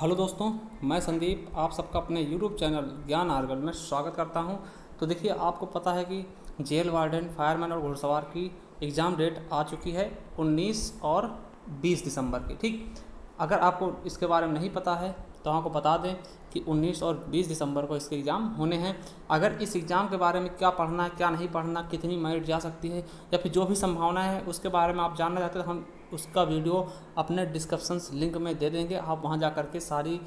Hello दोस्तों, मैं संदीप आप सबका अपने YouTube चैनल ज्ञान आर्गल में स्वागत करता हूं। तो देखिए, आपको पता है कि जेल वार्डन, फायरमैन और घुड़सवार की एग्ज़ाम डेट आ चुकी है 19 और 20 दिसंबर की। ठीक, अगर आपको इसके बारे में नहीं पता है तो आपको बता दें कि 19 और 20 दिसंबर को इसके एग्ज़ाम होने हैं। अगर इस एग्ज़ाम के बारे में क्या पढ़ना है, क्या नहीं पढ़ना, कितनी मेरिट जा सकती है या फिर जो भी संभावना है उसके बारे में आप जानना चाहते हैं तो हम उसका वीडियो अपने डिस्क्रिप्शन लिंक में दे देंगे। आप वहां जा कर के सारी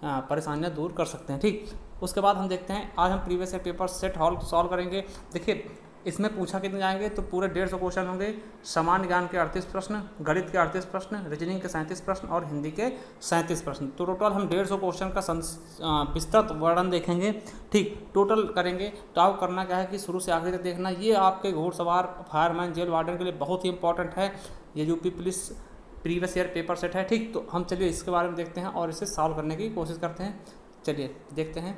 परेशानियां दूर कर सकते हैं। ठीक, उसके बाद हम देखते हैं, आज हम previous year paper set hall solve करेंगे। देखिए, इसमें पूछा कितने जाएंगे तो पूरे 150 क्वेश्चन होंगे। सामान्य ज्ञान के 38 प्रश्न, गणित के 38 प्रश्न, रीजनिंग के 37 प्रश्न और हिंदी के 37 प्रश्न। तो टोटल हम 150 क्वेश्चन का विस्तृत वर्णन देखेंगे। ठीक, टोटल करेंगे तो आपको करना क्या है कि शुरू से आखिर तक देखना। ये आपके घुड़सवार, फायरमैन, जेल वार्डन के लिए बहुत ही इंपॉर्टेंट है। ये UP police previous year paper set है। ठीक, तो हम चलिए इसके बारे में देखते हैं और इसे सॉल्व करने की कोशिश करते हैं। चलिए देखते हैं।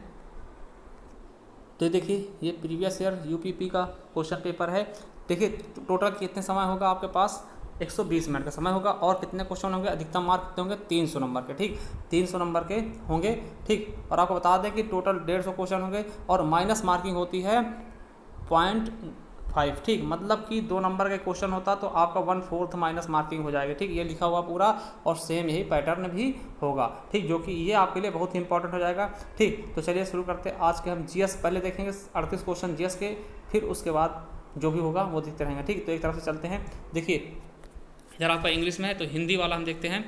तो देखिए, ये प्रीवियस ईयर यूपीपी का क्वेश्चन पेपर है। देखिए, टोटल कितने समय होगा आपके पास, 120 मिनट का समय होगा। और कितने क्वेश्चन होंगे, अधिकतम मार्क कितने होंगे, 300 नंबर के। ठीक, 300 नंबर के होंगे। ठीक, और आपको बता दें कि टोटल 150 क्वेश्चन होंगे और माइनस मार्किंग होती है 0.5। ठीक, मतलब कि 2 नंबर का क्वेश्चन होता तो आपका 1/4 माइनस मार्किंग हो जाएगा। ठीक, ये लिखा हुआ पूरा और सेम यही पैटर्न भी होगा। ठीक, जो कि ये आपके लिए बहुत ही इंपॉर्टेंट हो जाएगा। ठीक, तो चलिए शुरू करते हैं। आज के हम जीएस पहले देखेंगे, 38 क्वेश्चन जीएस के, फिर उसके बाद जो भी होगा वो देखते रहेंगे। ठीक, तो एक तरफ से चलते हैं। देखिए, अगर आपका इंग्लिश में है तो हिंदी वाला हम देखते हैं।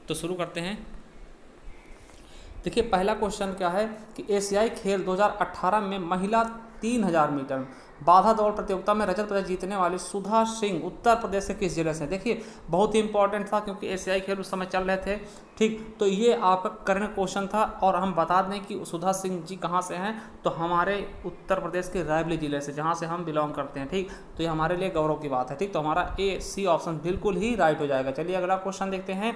तो शुरू करते हैं। देखिए, पहला क्वेश्चन क्या है कि एशियाई खेल 2018 में महिला 3000 मीटर बाधा दौड़ प्रतियोगिता में रजत पदक जीतने वाली सुधा सिंह उत्तर प्रदेश के किस जिले से। देखिए, बहुत ही इंपॉर्टेंट था क्योंकि एशियाई खेल उस समय चल रहे थे। ठीक, तो ये आपका करंट क्वेश्चन था। और हम बता दें कि सुधा सिंह जी कहाँ से हैं, तो हमारे उत्तर प्रदेश के रायबरेली जिले से, जहाँ से हम बिलोंग करते हैं। ठीक, तो ये हमारे लिए गौरव की बात है। ठीक, तो हमारा ए सी ऑप्शन बिल्कुल ही राइट हो जाएगा। चलिए अगला क्वेश्चन देखते हैं।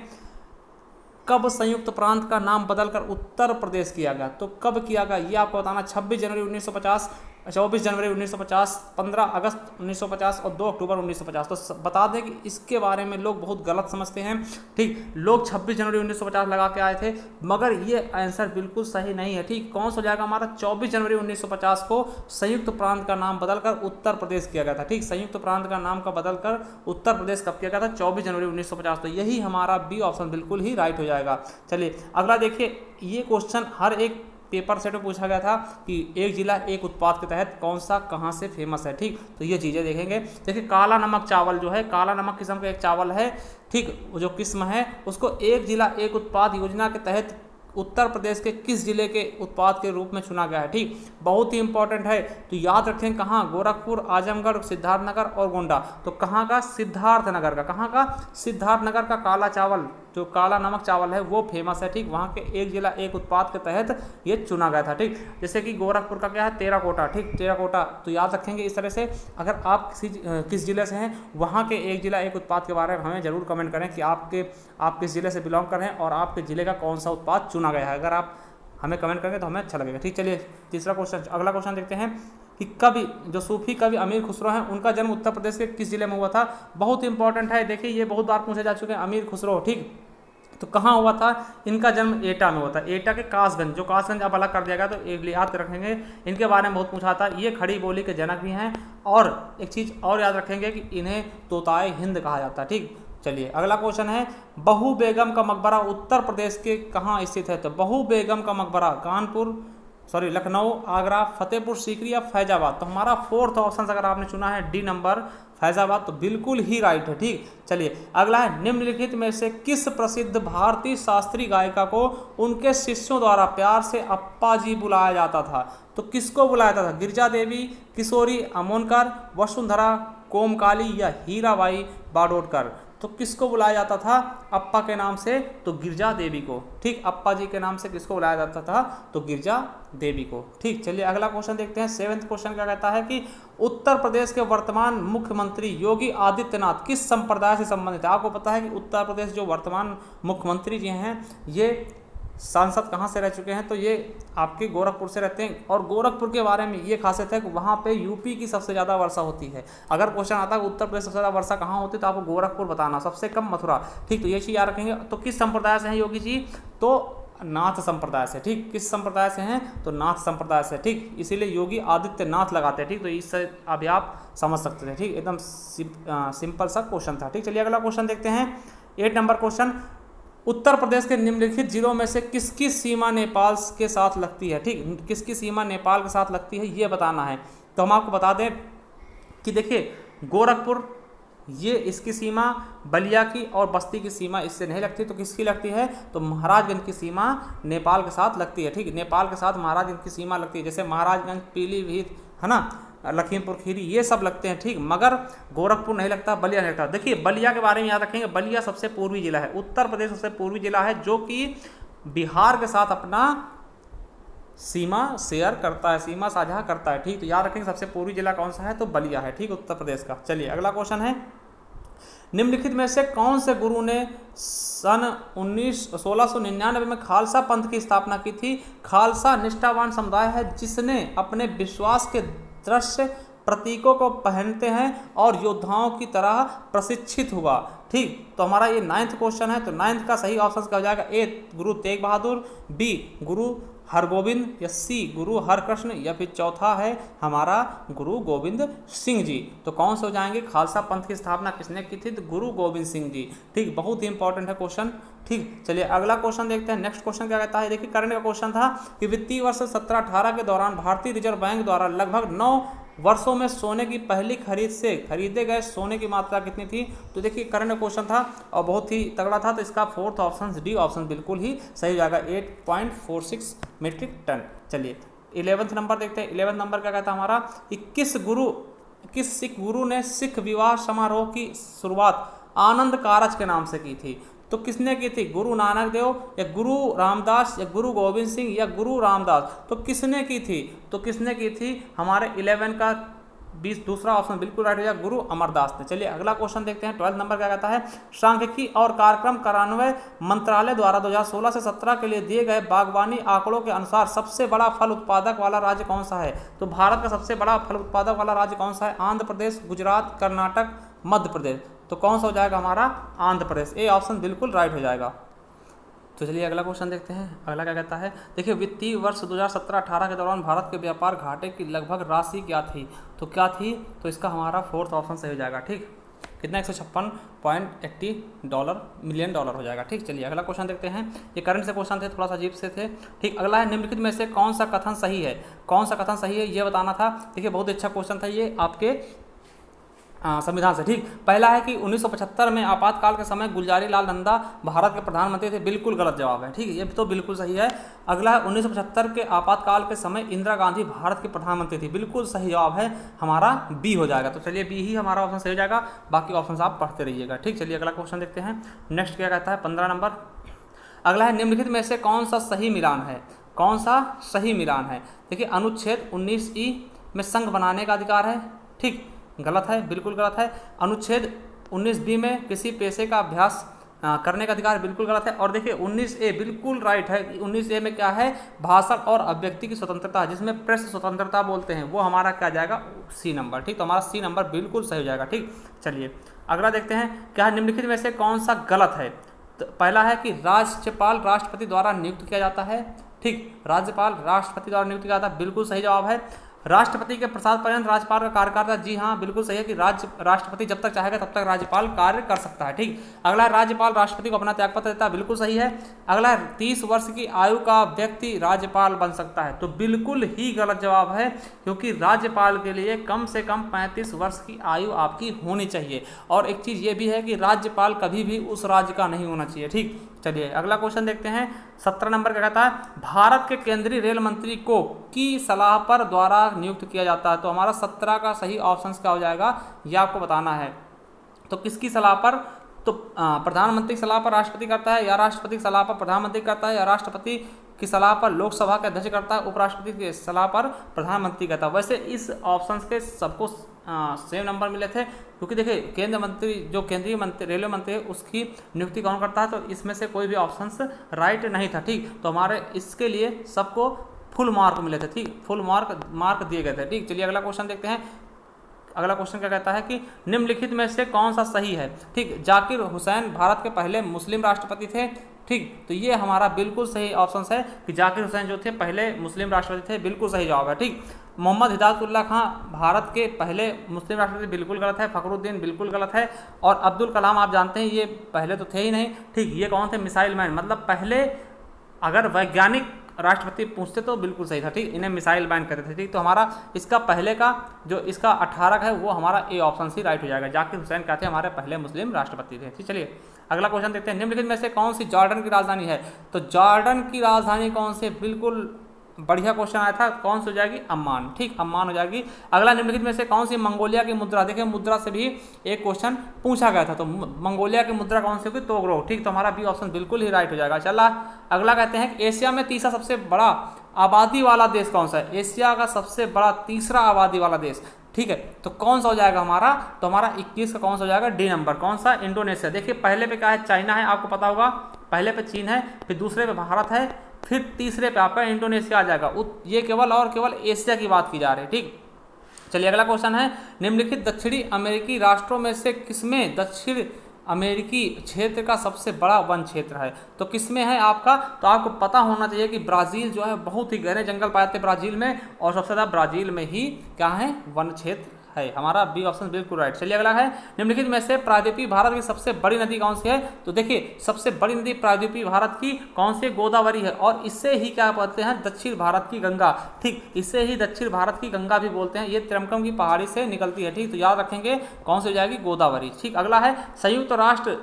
कब संयुक्त प्रांत का नाम बदलकर उत्तर प्रदेश किया गया, तो कब किया गया ये आपको बताना। 26 जनवरी 1950, 24 जनवरी 1950, 15 अगस्त 1950 और 2 अक्टूबर 1950। तो बता दें कि इसके बारे में लोग बहुत गलत समझते हैं। ठीक, लोग 26 जनवरी 1950 लगा के आए थे, मगर ये आंसर बिल्कुल सही नहीं है। ठीक, कौन सा हो जाएगा हमारा, 24 जनवरी 1950 को संयुक्त प्रांत का नाम बदलकर उत्तर प्रदेश किया गया था। ठीक, संयुक्त प्रांत का नाम का बदलकर उत्तर प्रदेश कब किया गया था, 24 जनवरी 1950। तो यही हमारा बी ऑप्शन बिल्कुल ही राइट हो जाएगा। चलिए अगला देखिए, ये क्वेश्चन हर एक पेपर सेट में पूछा गया था कि एक जिला एक उत्पाद के तहत कौन सा कहां से फेमस है। ठीक, तो ये चीजें देखेंगे। देखिए, काला नमक चावल जो है, काला नमक किस्म का एक चावल है। ठीक, जो किस्म है उसको एक जिला एक उत्पाद योजना के तहत उत्तर प्रदेश के किस जिले के उत्पाद के रूप में चुना गया है। ठीक, बहुत ही इंपॉर्टेंट है। तो याद रखें कहाँ, गोरखपुर, आजमगढ़, सिद्धार्थनगर और गोंडा। तो कहाँ का, सिद्धार्थनगर का। कहाँ का, सिद्धार्थनगर का काला चावल, जो काला नमक चावल है वो फेमस है। ठीक, वहाँ के एक जिला एक उत्पाद के तहत ये चुना गया था। ठीक, जैसे कि गोरखपुर का क्या है, टेराकोटा। ठीक, टेराकोटा। तो याद रखेंगे इस तरह से। अगर आप किस जिले से हैं, वहाँ के एक जिला एक उत्पाद के बारे में हमें जरूर कमेंट करें कि आप किस जिले से बिलोंग कर रहे हैं और आपके जिले का कौन सा उत्पाद चुना गया है। अगर आप हमें कमेंट करेंगे तो हमें अच्छा लगेगा। ठीक, चलिए तीसरा क्वेश्चन, अगला क्वेश्चन देखते हैं कि कवि, जो सूफी कवि अमीर खुसरो हैं, उनका जन्म उत्तर प्रदेश के किस जिले में हुआ था। बहुत इंपॉर्टेंट है। देखिए, ये बहुत बार पूछे जा चुके हैं, अमीर खुसरो। ठीक, तो कहाँ हुआ था, इनका जन्म एटा में हुआ था। एटा के कासगंज, जो कासगंज अब अलग कर दिया गया, तो एक याद रखेंगे। इनके बारे में बहुत पूछा था। ये खड़ी बोली के जनक भी हैं। और एक चीज़ और याद रखेंगे कि इन्हें तोताए हिंद कहा जाता है। ठीक, चलिए अगला क्वेश्चन है, बहू बेगम का मकबरा उत्तर प्रदेश के कहाँ स्थित है। तो बहू बेगम का मकबरा लखनऊ, आगरा, फतेहपुर सीकरी या फैजाबाद। तो हमारा फोर्थ ऑप्शन अगर आपने चुना है डी नंबर, फैजाबाद, तो बिल्कुल ही राइट है। ठीक, चलिए अगला है, निम्नलिखित में से किस प्रसिद्ध भारतीय शास्त्रीय गायिका को उनके शिष्यों द्वारा प्यार से अप्पा जी बुलाया जाता था। तो किसको बुलाया जाता था, गिरजा देवी, किशोरी अमोनकर, वसुंधरा कोमकाली या हीराबाई बाडोडकर। तो किसको बुलाया जाता था अप्पा के नाम से, तो गिरजा देवी को। ठीक, अप्पा जी के नाम से किसको बुलाया जाता था, तो गिरजा देवी को। ठीक, चलिए अगला क्वेश्चन देखते हैं। 7वां क्वेश्चन क्या कहता है कि उत्तर प्रदेश के वर्तमान मुख्यमंत्री योगी आदित्यनाथ किस संप्रदाय से संबंधित है। आपको पता है कि उत्तर प्रदेश जो वर्तमान मुख्यमंत्री जी हैं, ये सांसद कहाँ से रह चुके हैं, तो ये आपके गोरखपुर से रहते हैं। और गोरखपुर के बारे में ये खासियत है कि वहाँ पे यूपी की सबसे ज़्यादा वर्षा होती है। अगर क्वेश्चन आता है उत्तर प्रदेश सबसे ज़्यादा वर्षा कहाँ होती है, तो आपको गोरखपुर बताना, सबसे कम मथुरा। ठीक, तो ये चीज़ याद रखेंगे। तो किस संप्रदाय से हैं योगी जी, तो नाथ संप्रदाय से। ठीक, किस संप्रदाय से हैं? तो नाथ संप्रदाय से। ठीक, इसीलिए योगी आदित्यनाथ लगाते हैं। ठीक, तो इससे अभी आप समझ सकते थे। ठीक, एकदम सिंपल सा क्वेश्चन था। ठीक, चलिए अगला क्वेश्चन देखते हैं। 8 नंबर क्वेश्चन, उत्तर प्रदेश के निम्नलिखित जिलों में से किसकी सीमा नेपाल के साथ लगती है? ठीक, किसकी सीमा नेपाल के साथ लगती है ये बताना है। तो हम आपको बता दें कि देखिए गोरखपुर ये इसकी सीमा बलिया की और बस्ती की सीमा इससे नहीं लगती, तो किसकी लगती है? तो महाराजगंज की सीमा नेपाल के साथ लगती है। ठीक, नेपाल के साथ महाराजगंज की सीमा लगती है, जैसे महाराजगंज, पीलीभीत, है ना, लखीमपुर खीरी, ये सब लगते हैं। ठीक, मगर गोरखपुर नहीं लगता, बलिया नहीं लगता। देखिए बलिया के बारे में याद रखेंगे, बलिया सबसे पूर्वी जिला है, उत्तर प्रदेश सबसे पूर्वी जिला है जो कि बिहार के साथ अपना सीमा शेयर करता है, सीमा साझा करता है। ठीक, तो याद रखेंगे सबसे पूर्वी जिला कौन सा है? तो बलिया है। ठीक, उत्तर प्रदेश का। चलिए अगला क्वेश्चन है, निम्नलिखित में से कौन से गुरु ने सन 1699 में खालसा पंथ की स्थापना की थी? खालसा निष्ठावान समुदाय है जिसने अपने विश्वास के दृश्य प्रतीकों को पहनते हैं और योद्धाओं की तरह प्रशिक्षित हुआ। ठीक, तो हमारा ये 9th क्वेश्चन है। तो 9th का सही ऑप्शन क्या हो जाएगा? ए गुरु तेग बहादुर, बी गुरु हरगोविंद, या सी गुरु हरकृष्ण, या फिर चौथा है हमारा गुरु गोविंद सिंह जी। तो कौन से हो जाएंगे? खालसा पंथ की स्थापना किसने की थी? तो गुरु गोविंद सिंह जी। ठीक, बहुत ही इंपॉर्टेंट है क्वेश्चन। ठीक, चलिए अगला क्वेश्चन देखते हैं। नेक्स्ट क्वेश्चन क्या कहता है? देखिए करंट का क्वेश्चन था कि वित्तीय वर्ष 17-18 के दौरान भारतीय रिजर्व बैंक द्वारा लगभग 9 वर्षों में सोने की पहली खरीद से खरीदे गए सोने की मात्रा कितनी थी? तो देखिए करंट क्वेश्चन था और बहुत ही तगड़ा था, तो इसका 4th ऑप्शन डी ऑप्शन बिल्कुल ही सही हो जाएगा, 8.46 मीट्रिक टन। चलिए 11th नंबर देखते हैं। 11th नंबर क्या कहता है हमारा कि किस सिख गुरु ने सिख विवाह समारोह की शुरुआत आनंद कारज के नाम से की थी? तो किसने की थी? गुरु नानक देव, या गुरु रामदास, या गुरु गोविंद सिंह, या गुरु रामदास? तो किसने की थी? तो किसने की थी? हमारे 11 का 20 दूसरा ऑप्शन बिल्कुल राइट हो जाएगा, गुरु अमरदास ने। चलिए अगला क्वेश्चन देखते हैं। 12th नंबर क्या कहता है? सांख्यिकी और कार्यक्रम कार्यान्वयन मंत्रालय द्वारा 2016 से 17 के लिए दिए गए बागवानी आंकड़ों के अनुसार सबसे बड़ा फल उत्पादक वाला राज्य कौन सा है? तो भारत का सबसे बड़ा फल उत्पादक वाला राज्य कौन सा है? आंध्र प्रदेश, गुजरात, कर्नाटक, मध्य प्रदेश। तो कौन सा हो जाएगा हमारा? आंध्र प्रदेश। ए ऑप्शन बिल्कुल राइट हो जाएगा। तो चलिए अगला क्वेश्चन देखते हैं। अगला क्या कहता है? देखिए वित्तीय वर्ष 2017-18 के दौरान भारत के व्यापार घाटे की लगभग राशि क्या थी? तो क्या थी? तो इसका हमारा 4th ऑप्शन सही हो जाएगा। ठीक, कितना? 156.80 मिलियन डॉलर हो जाएगा। ठीक, चलिए अगला क्वेश्चन देखते हैं। ये करंट से क्वेश्चन थे, थोड़ा सा अजीब से थे। ठीक, अगला है निम्नलिखित में से कौन सा कथन सही है? कौन सा कथन सही है ये बताना था। देखिए बहुत अच्छा क्वेश्चन था ये आपके संविधान से। ठीक, पहला है कि 1975 में आपातकाल के समय गुलजारी लाल नंदा भारत के प्रधानमंत्री थे, बिल्कुल गलत जवाब है। ठीक है, ये तो बिल्कुल सही है। अगला है 1975 के आपातकाल के समय इंदिरा गांधी भारत के प्रधानमंत्री थी, बिल्कुल सही जवाब है हमारा बी हो जाएगा। तो चलिए बी ही हमारा ऑप्शन सही हो जाएगा, बाकी ऑप्शन आप पढ़ते रहिएगा। ठीक, चलिए अगला क्वेश्चन देखते हैं। नेक्स्ट क्या कहता है? 15 नंबर। अगला है निम्नलिखित में से कौन सा सही मिलान है? कौन सा सही मिलान है? देखिए अनुच्छेद 19E में संघ बनाने का अधिकार है। ठीक, गलत है, बिल्कुल गलत है। अनुच्छेद 19B में किसी पेशे का अभ्यास करने का अधिकार, बिल्कुल गलत है। और देखिए 19A बिल्कुल राइट है। 19A में क्या है? भाषण और अभिव्यक्ति की स्वतंत्रता, जिसमें प्रेस स्वतंत्रता बोलते हैं, वो हमारा क्या जाएगा? C number. ठीक, तो हमारा C नंबर बिल्कुल सही हो जाएगा। ठीक, चलिए अगला देखते हैं। क्या निम्नलिखित में से कौन सा गलत है? तो पहला है कि राज्यपाल राष्ट्रपति द्वारा नियुक्त किया जाता है। ठीक, राज्यपाल राष्ट्रपति द्वारा नियुक्त किया जाता है, बिल्कुल सही जवाब है। राष्ट्रपति के प्रसाद पर्यंत राज्यपाल का कार्यकाल, जी हाँ बिल्कुल सही है कि राष्ट्रपति जब तक चाहेगा तब तक राज्यपाल कार्य कर सकता है। ठीक, अगला राज्यपाल राष्ट्रपति को अपना त्यागपत्र देता है, बिल्कुल सही है। अगला 30 वर्ष की आयु का व्यक्ति राज्यपाल बन सकता है, तो बिल्कुल ही गलत जवाब है, क्योंकि राज्यपाल के लिए कम से कम 35 वर्ष की आयु आपकी होनी चाहिए। और एक चीज़ ये भी है कि राज्यपाल कभी भी उस राज्य का नहीं होना चाहिए। ठीक, चलिए अगला क्वेश्चन देखते हैं। 17 नंबर का कहता है भारत के केंद्रीय रेल मंत्री को की सलाह पर द्वारा नियुक्त किया जाता है। तो हमारा 17 का सही ऑप्शन क्या हो जाएगा ये आपको बताना है। तो किसकी सलाह पर? तो प्रधानमंत्री की सलाह पर राष्ट्रपति करता है, या राष्ट्रपति की सलाह पर प्रधानमंत्री करता है, या राष्ट्रपति की सलाह पर लोकसभा के अध्यक्ष करता है, उपराष्ट्रपति की सलाह पर प्रधानमंत्री करता है। वैसे इस ऑप्शन के सबको सेम नंबर मिले थे, क्योंकि देखिए केंद्र मंत्री जो केंद्रीय मंत्री रेलवे मंत्री है उसकी नियुक्ति कौन करता है, तो इसमें से कोई भी ऑप्शंस राइट नहीं था। ठीक, तो हमारे इसके लिए सबको फुल मार्क मिले थे। ठीक, फुल मार्क दिए गए थे। ठीक, चलिए अगला क्वेश्चन देखते हैं। अगला क्वेश्चन क्या कहता है कि निम्नलिखित में से कौन सा सही है। ठीक, जाकिर हुसैन भारत के पहले मुस्लिम राष्ट्रपति थे। ठीक, तो ये हमारा बिल्कुल सही ऑप्शन है कि जाकिर हुसैन जो थे पहले मुस्लिम राष्ट्रपति थे, बिल्कुल सही जवाब है। ठीक, मोहम्मद हिदायतुल्लाह खां भारत के पहले मुस्लिम राष्ट्रपति, बिल्कुल गलत है। फखरुद्दीन बिल्कुल गलत है। और अब्दुल कलाम आप जानते हैं ये पहले तो थे ही नहीं। ठीक, ये कौन थे, मिसाइल मैन, मतलब पहले अगर वैज्ञानिक राष्ट्रपति पूछते तो बिल्कुल सही था। ठीक, इन्हें मिसाइल मैन कहते थे। ठीक, तो हमारा इसका पहले का जो इसका 18 का है वो हमारा ए ऑप्शन सी राइट हो जाएगा। जाकिर हुसैन कहते हैं हमारे पहले मुस्लिम राष्ट्रपति थे। ठीक, चलिए अगला क्वेश्चन देखते हैं। निम्नलिखित में से कौन सी जॉर्डन की राजधानी है। तो जॉर्डन की राजधानी कौन सी, बिल्कुल बढ़िया क्वेश्चन आया था, कौन सी हो जाएगी, अम्मान। ठीक, अम्मान हो जाएगी। अगला, निम्नलिखित में से कौन सी मंगोलिया की मुद्रा, देखिए मुद्रा से भी एक क्वेश्चन पूछा गया था, तो मंगोलिया की मुद्रा कौन सी होगी, तोगरो। ठीक, तो हमारा बी ऑप्शन बिल्कुल ही राइट हो जाएगा। चला अगला कहते हैं कि एशिया में तीसरा सबसे बड़ा आबादी वाला देश कौन सा है। एशिया का सबसे बड़ा तीसरा आबादी वाला देश, ठीक है, तो कौन सा हो जाएगा हमारा, तो हमारा 21 का कौन सा हो जाएगा, डी नंबर, कौन सा, इंडोनेशिया। देखिए पहले पे क्या है, चाइना है, आपको पता होगा, पहले पे चीन है, फिर दूसरे पे भारत है, फिर तीसरे पे आपका इंडोनेशिया आ जाएगा। ये केवल और केवल एशिया की बात की जा रही है। ठीक, चलिए अगला क्वेश्चन है, निम्नलिखित दक्षिणी अमेरिकी राष्ट्रों में से किसमें दक्षिण अमेरिकी क्षेत्र का सबसे बड़ा वन क्षेत्र है। तो किसमें है आपका, तो आपको पता होना चाहिए कि ब्राज़ील जो है बहुत ही गहरे जंगल पाए जाते हैं ब्राज़ील में, और सबसे ज़्यादा ब्राज़ील में ही क्या है, वन क्षेत्र है। हमारा बी ऑप्शन बिल्कुल राइट। चलिए अगला है, निम्नलिखित में से प्रायद्वीपीय भारत की सबसे बड़ी नदी कौन सी है। तो देखिए सबसे बड़ी नदी प्रायद्वीपीय भारत की कौन सी, गोदावरी है, और इससे ही क्या बोलते हैं, दक्षिण भारत की गंगा। ठीक, इससे ही दक्षिण भारत की गंगा भी बोलते हैं। ये तिरमकम की पहाड़ी से निकलती है। ठीक, तो याद रखेंगे कौन सी हो जाएगी, गोदावरी। ठीक, अगला है, संयुक्त राष्ट्र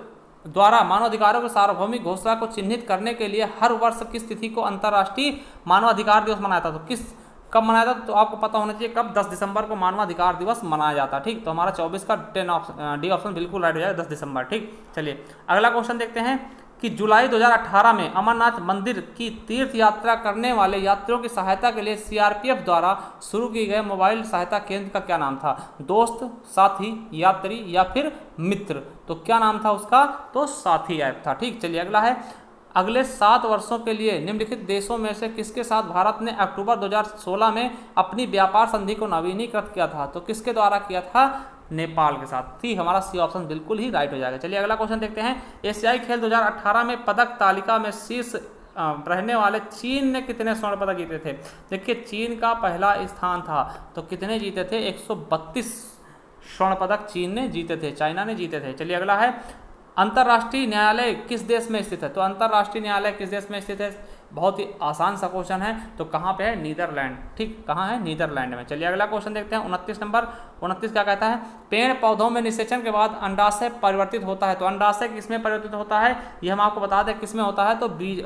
द्वारा मानवाधिकारों के सार्वभौमिक घोषणा को चिन्हित करने के लिए हर वर्ष किस तिथि को अंतर्राष्ट्रीय मानवाधिकार दिवस मनाया था। तो किस कब मनाया था, तो आपको पता होना चाहिए कब, 10 दिसंबर को मानवाधिकार दिवस मनाया जाता है। ठीक, तो हमारा 24 का डी ऑप्शन बिल्कुल राइट हो जाएगा, 10 दिसंबर। ठीक, चलिए अगला क्वेश्चन देखते हैं कि जुलाई 2018 में अमरनाथ मंदिर की तीर्थ यात्रा करने वाले यात्रियों की सहायता के लिए सीआरपीएफ द्वारा शुरू किए गए मोबाइल सहायता केंद्र का क्या नाम था। दोस्त, साथी, यात्री या फिर मित्र। तो क्या नाम था उसका, तो साथी ऐप था। ठीक, चलिए अगला है, अगले 7 वर्षों के लिए निम्नलिखित देशों में से किसके साथ भारत ने अक्टूबर 2016 में अपनी व्यापार संधि को नवीनीकृत किया था। तो किसके द्वारा किया था, नेपाल के साथ। ठीक, हमारा सी ऑप्शन बिल्कुल ही राइट हो जाएगा। चलिए अगला क्वेश्चन देखते हैं, एशियाई खेल 2018 में पदक तालिका में शीर्ष रहने वाले चीन ने कितने स्वर्ण पदक जीते थे। देखिए चीन का पहला स्थान था, तो कितने जीते थे, 132 स्वर्ण पदक चीन ने जीते थे, चाइना ने जीते थे। चलिए अगला है, अंतर्राष्ट्रीय न्यायालय किस देश में स्थित है। तो अंतर्राष्ट्रीय न्यायालय किस देश में स्थित है, बहुत ही आसान सा क्वेश्चन है, तो कहाँ पे है, नीदरलैंड। ठीक, कहाँ है, नीदरलैंड में। चलिए अगला क्वेश्चन देखते हैं, 29 नंबर। 29 क्या कहता है, पेड़ पौधों में निषेचन के बाद अंडाशय परिवर्तित होता है। तो अंडाशय किसमें परिवर्तित होता है, ये हम आपको बता दें किसमें होता है, तो बीज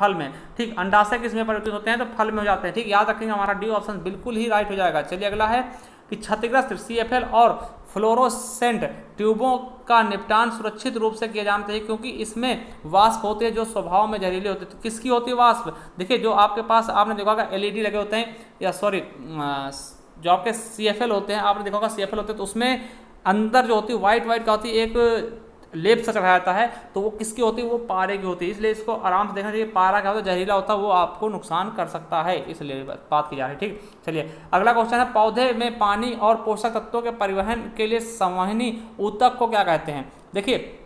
फल में। ठीक, अंडाशय किसमें परिवर्तित होते हैं, तो फल में हो जाते हैं। ठीक, याद रखेंगे हमारा डी ऑप्शन बिल्कुल ही राइट हो जाएगा। चलिए अगला है कि क्षतिग्रस्त CFL और फ्लोरोसेंट ट्यूबों का निपटान सुरक्षित रूप से किया जाना चाहिए, क्योंकि इसमें वाष्प होते हैं जो स्वभाव में जहरीले होते हैं। तो किसकी होती है वाष्प, देखिए जो आपके पास आपने देखा होगा LED लगे होते हैं, या सॉरी जो आपके CFL होते हैं, आपने देखा होगा CFL होते हैं, तो उसमें अंदर जो होती है वाइट क्या होती है, एक लेप सा चढ़ाया जाता है, तो वो किसकी होती है, वो पारे की होती है। इसलिए इसको आराम से देखना चाहिए, पारा क्या होता है, जहरीला होता है, वो आपको नुकसान कर सकता है, इसलिए बात की जा रही है। ठीक, चलिए अगला क्वेश्चन है, पौधे में पानी और पोषक तत्वों के परिवहन के लिए संवहनी ऊतक को क्या कहते हैं। देखिए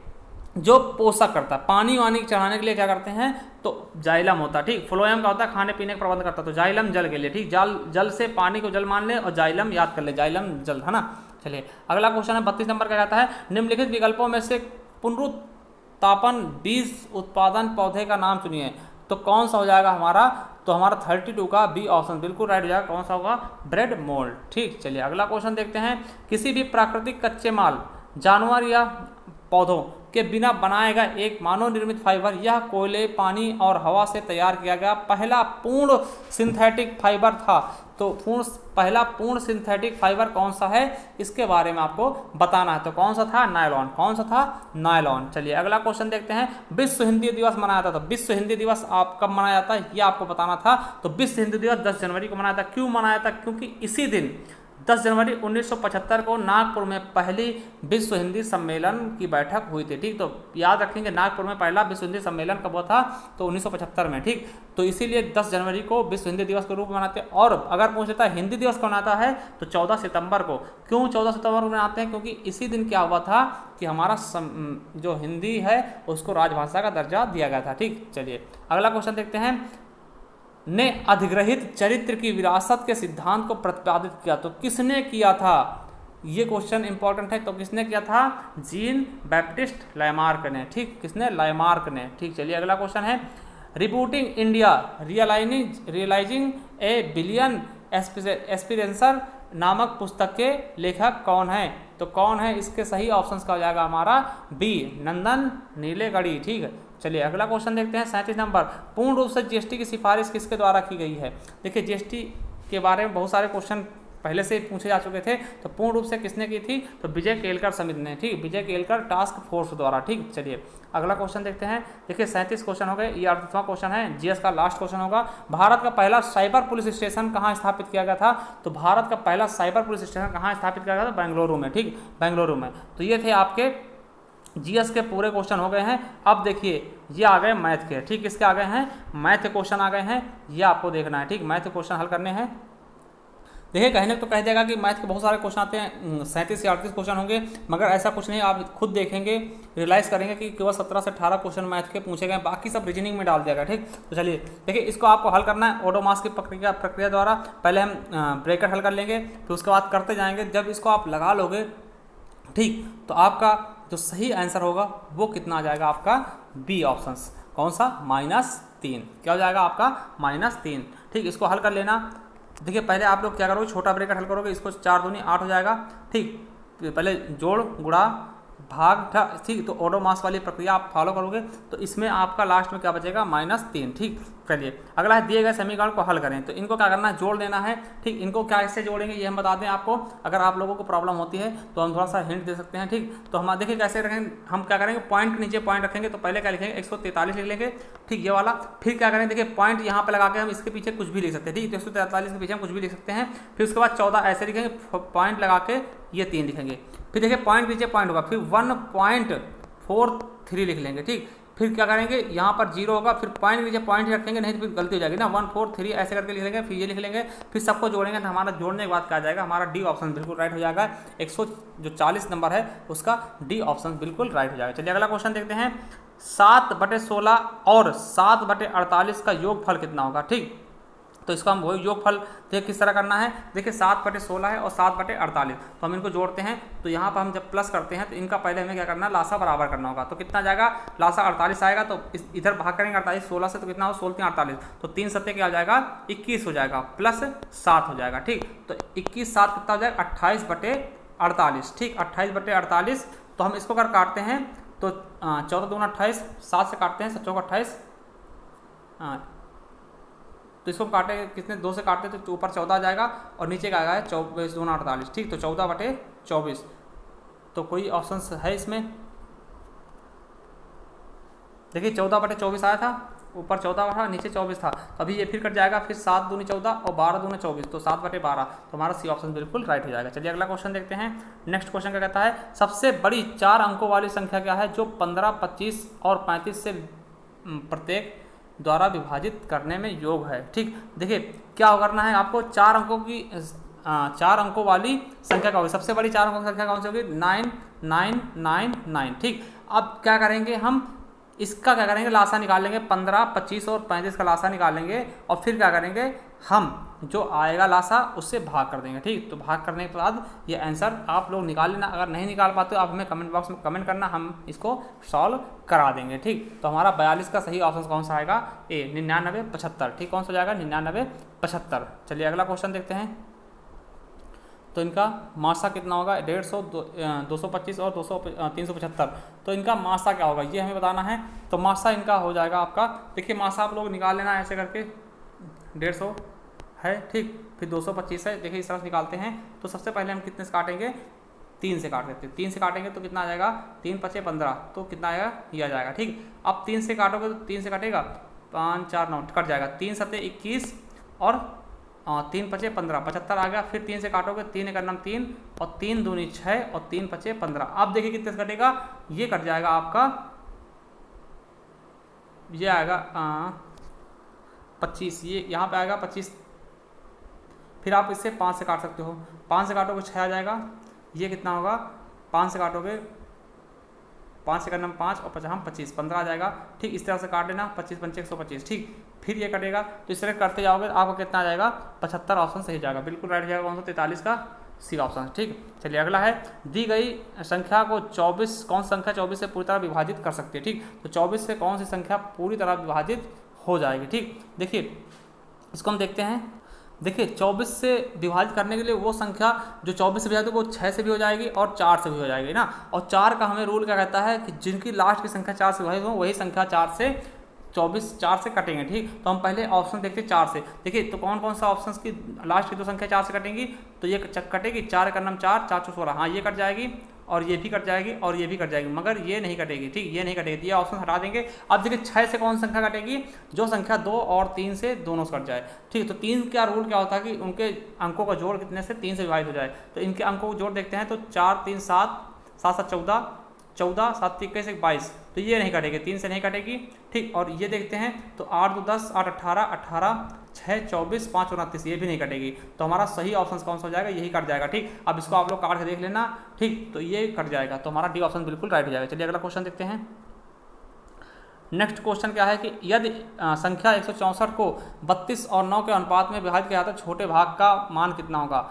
जो पोषक करता है, पानी वानी चढ़ाने के लिए क्या करते हैं, तो जाइलम होता है। ठीक, फ्लोएम का होता है, खाने पीने का प्रबंध करता है, तो जाइलम जल के लिए। ठीक, जल से पानी को जल मान ले, और जाइलम याद कर ले, जाइलम जल, है ना। चलिए अगला क्वेश्चन है, 32 नंबर का कहता है, निम्नलिखित विकल्पों में से पुनरुत्पादन बीज उत्पादन पौधे का नाम चुनिए। तो कौन सा हो जाएगा हमारा, तो हमारा 32 का बी ऑप्शन बिल्कुल राइट हो जाएगा। कौन सा होगा, ब्रेड मोल्ड। ठीक, चलिए अगला क्वेश्चन देखते हैं, किसी भी प्राकृतिक कच्चे माल, जानवर या पौधों के बिना बनाया गया एक मानव निर्मित फाइबर, यह कोयले, पानी और हवा से तैयार किया गया पहला पूर्ण सिंथेटिक फाइबर था। तो पहला पूर्ण सिंथेटिक फाइबर कौन सा है, इसके बारे में आपको बताना है। तो कौन सा था, नायलॉन। कौन सा था, नायलॉन। चलिए अगला क्वेश्चन देखते हैं, विश्व हिंदी दिवस मनाया था। तो विश्व हिंदी दिवस आप कब मनाया जाता है, ये आपको बताना था। तो विश्व हिंदी दिवस 10 जनवरी को मनाया था। क्यों मनाया था, क्योंकि इसी दिन 10 जनवरी 1975 को नागपुर में पहली विश्व हिंदी सम्मेलन की बैठक हुई थी। ठीक, तो याद रखेंगे नागपुर में पहला विश्व हिंदी सम्मेलन कब हुआ था, तो 1975 में। ठीक, तो इसीलिए 10 जनवरी को विश्व हिंदी दिवस के रूप में मनाते हैं। और अगर पूछ लेता है हिंदी दिवस कब मनाता है, तो 14 सितंबर को। क्यों 14 सितंबर को मनाते हैं, क्योंकि इसी दिन क्या हुआ था कि हमारा जो हिंदी है उसको राजभाषा का दर्जा दिया गया था। ठीक, चलिए अगला क्वेश्चन देखते हैं। ने अधिग्रहित चरित्र की विरासत के सिद्धांत को प्रतिपादित किया, तो किसने किया था, ये क्वेश्चन इंपॉर्टेंट है। तो किसने किया था, जीन बैप्टिस्ट लामार्क ने। ठीक, किसने, लामार्क ने। ठीक, चलिए अगला क्वेश्चन है। Rebooting India realising a billion aspirations नामक पुस्तक के लेखक कौन है, तो कौन है, इसके सही ऑप्शंस का हो जाएगा हमारा बी, नंदन नीलेकणी। ठीक है, चलिए अगला क्वेश्चन देखते हैं 37 नंबर। पूर्ण रूप से जीएसटी की सिफारिश किसके द्वारा की गई है। देखिए जीएसटी के बारे में बहुत सारे क्वेश्चन पहले से पूछे जा चुके थे, तो पूर्ण रूप से किसने की थी, तो विजय केलकर समिति ने। ठीक, विजय केलकर टास्क फोर्स द्वारा। ठीक, चलिए अगला क्वेश्चन देखते हैं। देखिए 37 क्वेश्चन हो गए, ये 38वां क्वेश्चन है, जीएस का लास्ट क्वेश्चन होगा। भारत का पहला साइबर पुलिस स्टेशन कहाँ स्थापित किया गया था, तो भारत का पहला साइबर पुलिस स्टेशन कहाँ स्थापित किया गया था, बेंगलुरु में। ठीक, बेंगलुरु में। तो ये थे आपके जीएस के पूरे क्वेश्चन हो गए हैं। अब देखिए ये आ गए मैथ के। ठीक, किसके आ गए हैं, मैथ के क्वेश्चन आ गए हैं, ये आपको देखना है। ठीक, मैथ के क्वेश्चन हल करने हैं। देखिए कहने तो कह देगा कि मैथ के बहुत सारे क्वेश्चन आते हैं, 37 या 38 क्वेश्चन होंगे, मगर ऐसा कुछ नहीं। आप खुद देखेंगे, रियलाइज़ करेंगे कि केवल 17 से 18 क्वेश्चन मैथ के पूछे गए, बाकी सब रीजनिंग में डाल दिया गया। ठीक, तो चलिए देखिए इसको आपको हल करना है ओडोमास की प्रक्रिया द्वारा। पहले हम ब्रैकेट हल कर लेंगे, फिर उसके बाद करते जाएंगे। जब इसको आप लगा लोगे, ठीक, तो आपका जो सही आंसर होगा वो कितना आ जाएगा, आपका बी ऑप्शंस। कौन सा, -3। क्या हो जाएगा आपका, -3। ठीक, इसको हल कर लेना। देखिए पहले आप लोग क्या करोगे, छोटा ब्रैकेट हल करोगे, इसको 4 दूनी 8 हो जाएगा। ठीक, पहले जोड़ गुणा भाग, ठीक, तो ओडोमास वाली प्रक्रिया आप फॉलो करोगे, तो इसमें आपका लास्ट में क्या बचेगा, -3। ठीक, चलिए अगला है दिए गए समीकरण को हल करें। तो इनको क्या करना है, जोड़ देना है। ठीक, इनको कैसे जोड़ेंगे ये हम बता दें आपको। अगर आप लोगों को प्रॉब्लम होती है तो हम थोड़ा सा हिंट दे सकते हैं। ठीक, तो हम देखिए कैसे रखेंगे, हम क्या करेंगे, पॉइंट के नीचे पॉइंट रखेंगे। तो पहले क्या लिखेंगे, 143 लिख लेंगे। ठीक, ये वाला। फिर क्या करेंगे, देखिए पॉइंट यहाँ पे लगा के हम इसके पीछे कुछ भी लिख सकते हैं। ठीक, तो 143 के पीछे हम कुछ भी लिख सकते हैं। फिर उसके बाद 14 ऐसे लिखेंगे, पॉइंट लगा के ये 3 लिखेंगे। फिर देखिए पॉइंट नीचे पॉइंट होगा, फिर 1.43 लिख लेंगे। ठीक, फिर क्या करेंगे, यहाँ पर 0 होगा, फिर पॉइंट नीचे पॉइंट ही रखेंगे, नहीं तो फिर गलती हो जाएगी ना, 143 ऐसे करके लिख लेंगे। फिर ये लिख लेंगे, फिर सबको जोड़ेंगे, तो हमारा जोड़ने के बाद क्या आ जाएगा, हमारा डी ऑप्शन बिल्कुल राइट हो जाएगा। 140 नंबर है उसका डी ऑप्शन बिल्कुल राइट हो जाएगा। चलिए अगला क्वेश्चन देखते हैं। 7/16 और 7/48 का योगफल कितना होगा। ठीक, तो इसको हम वही योगफल देखिए किस तरह करना है। देखिए 7/16 है और 7/48, तो हम इनको जोड़ते हैं। तो यहाँ पर हम जब प्लस करते हैं तो इनका पहले हमें क्या करना है, लासा बराबर करना होगा। तो कितना जाएगा, लासा 48 आएगा, तो इधर भाग करेंगे 48 16 से, तो कितना हो, 16 3 48, तो 3 सत्ते क्या हो जाएगा, 21 हो जाएगा, प्लस 7 हो जाएगा। ठीक, तो 21 7 कितना हो जाएगा, 28/48। ठीक, 28/48। तो हम इसको अगर काटते हैं तो 14 दूना 28, 7 से काटते हैं, 7 28, तो इसको काटे कितने, 2 से काटते तो ऊपर 14 आ जाएगा और नीचे क्या आएगा, 24 दूना 48। ठीक, तो 14/24। तो कोई ऑप्शन है इसमें, देखिए 14/24 आया था, ऊपर 14 था, नीचे 24 था। अभी ये फिर कट जाएगा, फिर 7 दूनी 14 और 12 दूनी 24, तो 7/12। तो हमारा सी ऑप्शन बिल्कुल राइट हो जाएगा। चलिए अगला क्वेश्चन देखते हैं। नेक्स्ट क्वेश्चन क्या कहता है, सबसे बड़ी 4 अंकों वाली संख्या क्या है जो 15, 25 और 35 से प्रत्येक द्वारा विभाजित करने में योग है। ठीक, देखिए क्या करना है आपको, 4 अंकों की 4 अंकों वाली संख्या का होगी, सबसे बड़ी 4 अंकों की संख्या कौन सी होगी, 9999। ठीक, अब क्या करेंगे हम, इसका क्या करेंगे, लासा निकालेंगे, 15, 25 और 35 का लासा निकालेंगे और फिर क्या करेंगे, हम जो आएगा लासा उससे भाग कर देंगे। ठीक, तो भाग करने के बाद ये आंसर आप लोग निकाल लेना। अगर नहीं निकाल पाते तो आप हमें कमेंट बॉक्स में कमेंट करना, हम इसको सॉल्व करा देंगे। ठीक, तो हमारा 42 का सही ऑप्शन कौन सा आएगा, ए 9975। ठीक, कौन सा जाएगा, 9975। चलिए अगला क्वेश्चन देखते हैं। तो इनका मासा कितना होगा, 150, 225 और 375। तो इनका मासा क्या होगा ये हमें बताना है। तो मासा इनका हो जाएगा आपका, देखिए मासा आप लोग निकाल लेना ऐसे करके, 150 है। ठीक, फिर 225 है, देखिए इस तरह से निकालते हैं। तो सबसे पहले हम कितने से काटेंगे, 3 से काट देते हैं। 3 से काटेंगे तो कितना आ जाएगा, 3 × 5 = 15, तो कितना आएगा, ये आ जाएगा। ठीक, अब 3 से काटोगे तो 3 से काटेगा 5 4 9 कट जाएगा, 3 × 7 = 21 और 3 पचे 15, 75 आ गया। फिर 3 से काटोगे, 3 1 3 और 3 दूनी 6 और 3 पचे 15। अब देखिए कितने से कटेगा, ये कट जाएगा आपका, ये आएगा 25, ये यहाँ पे आएगा 25। फिर आप इससे 5 से काट सकते हो, 5 से काटोगे 6 आ जाएगा। ये कितना होगा, 5 से काटोगे, 5 से करना 5 और 50 25, 15 आ जाएगा। ठीक, इस तरह से काट लेना, 25 पंचे 125। ठीक, फिर ये कटेगा, तो इस तरह करते जाओगे आपको कितना आ जाएगा, 75 ऑप्शन सही जाएगा, बिल्कुल राइट जाएगा। कौन सा, 43 का सी ऑप्शन। ठीक, चलिए अगला है, दी गई संख्या को 24, कौन सी संख्या 24 से पूरी तरह विभाजित कर सकती है। ठीक, तो 24 से कौन सी संख्या पूरी तरह विभाजित हो जाएगी। ठीक, देखिए इसको हम देखते हैं। देखिए 24 से विभाजित करने के लिए वो संख्या जो 24 से विभाजित हो, वो 6 से भी हो जाएगी और 4 से भी हो जाएगी ना। और 4 का हमें रूल क्या कहता है कि जिनकी लास्ट की संख्या 4 से विभाजित हो, वही संख्या 4 से 4 से कटेंगे। ठीक, तो हम पहले ऑप्शन देखते हैं 4 से। देखिए तो कौन कौन सा ऑप्शन की लास्ट की दो संख्या 4 से कटेंगी, तो ये कटेगी 4 का नाम 4, 4 4 16, हाँ ये कट जाएगी, और ये भी कट जाएगी और ये भी कट जाएगी, मगर ये नहीं कटेगी। ठीक, ये नहीं कटेगी, ये ऑप्शन हटा देंगे। अब देखिए 6 से कौन संख्या कटेगी, जो संख्या 2 और 3 से दोनों से कट जाए। ठीक, तो 3 का रूल क्या होता है कि उनके अंकों का जोड़ कितने से 3 से विभाजित हो जाए। तो इनके अंकों को जोड़ देखते हैं, तो 4 3 7, 7 7 14, 14 7 21 22, तो ये नहीं कटेगी, 3 से नहीं कटेगी। ठीक, और ये देखते हैं तो 8 2 10, 8 18, 18 6 24, 5 29, ये भी नहीं कटेगी। तो हमारा सही ऑप्शन कौन सा हो जाएगा, यही कट जाएगा। ठीक, अब इसको आप लोग काट के देख लेना। ठीक, तो ये कट जाएगा, तो हमारा डी ऑप्शन बिल्कुल राइट हो जाएगा। चलिए अगला क्वेश्चन देखते हैं। नेक्स्ट क्वेश्चन क्या है कि यदि संख्या 164 को 32 और 9 के अनुपात में विभाजित किया जाता है, छोटे भाग का मान कितना होगा।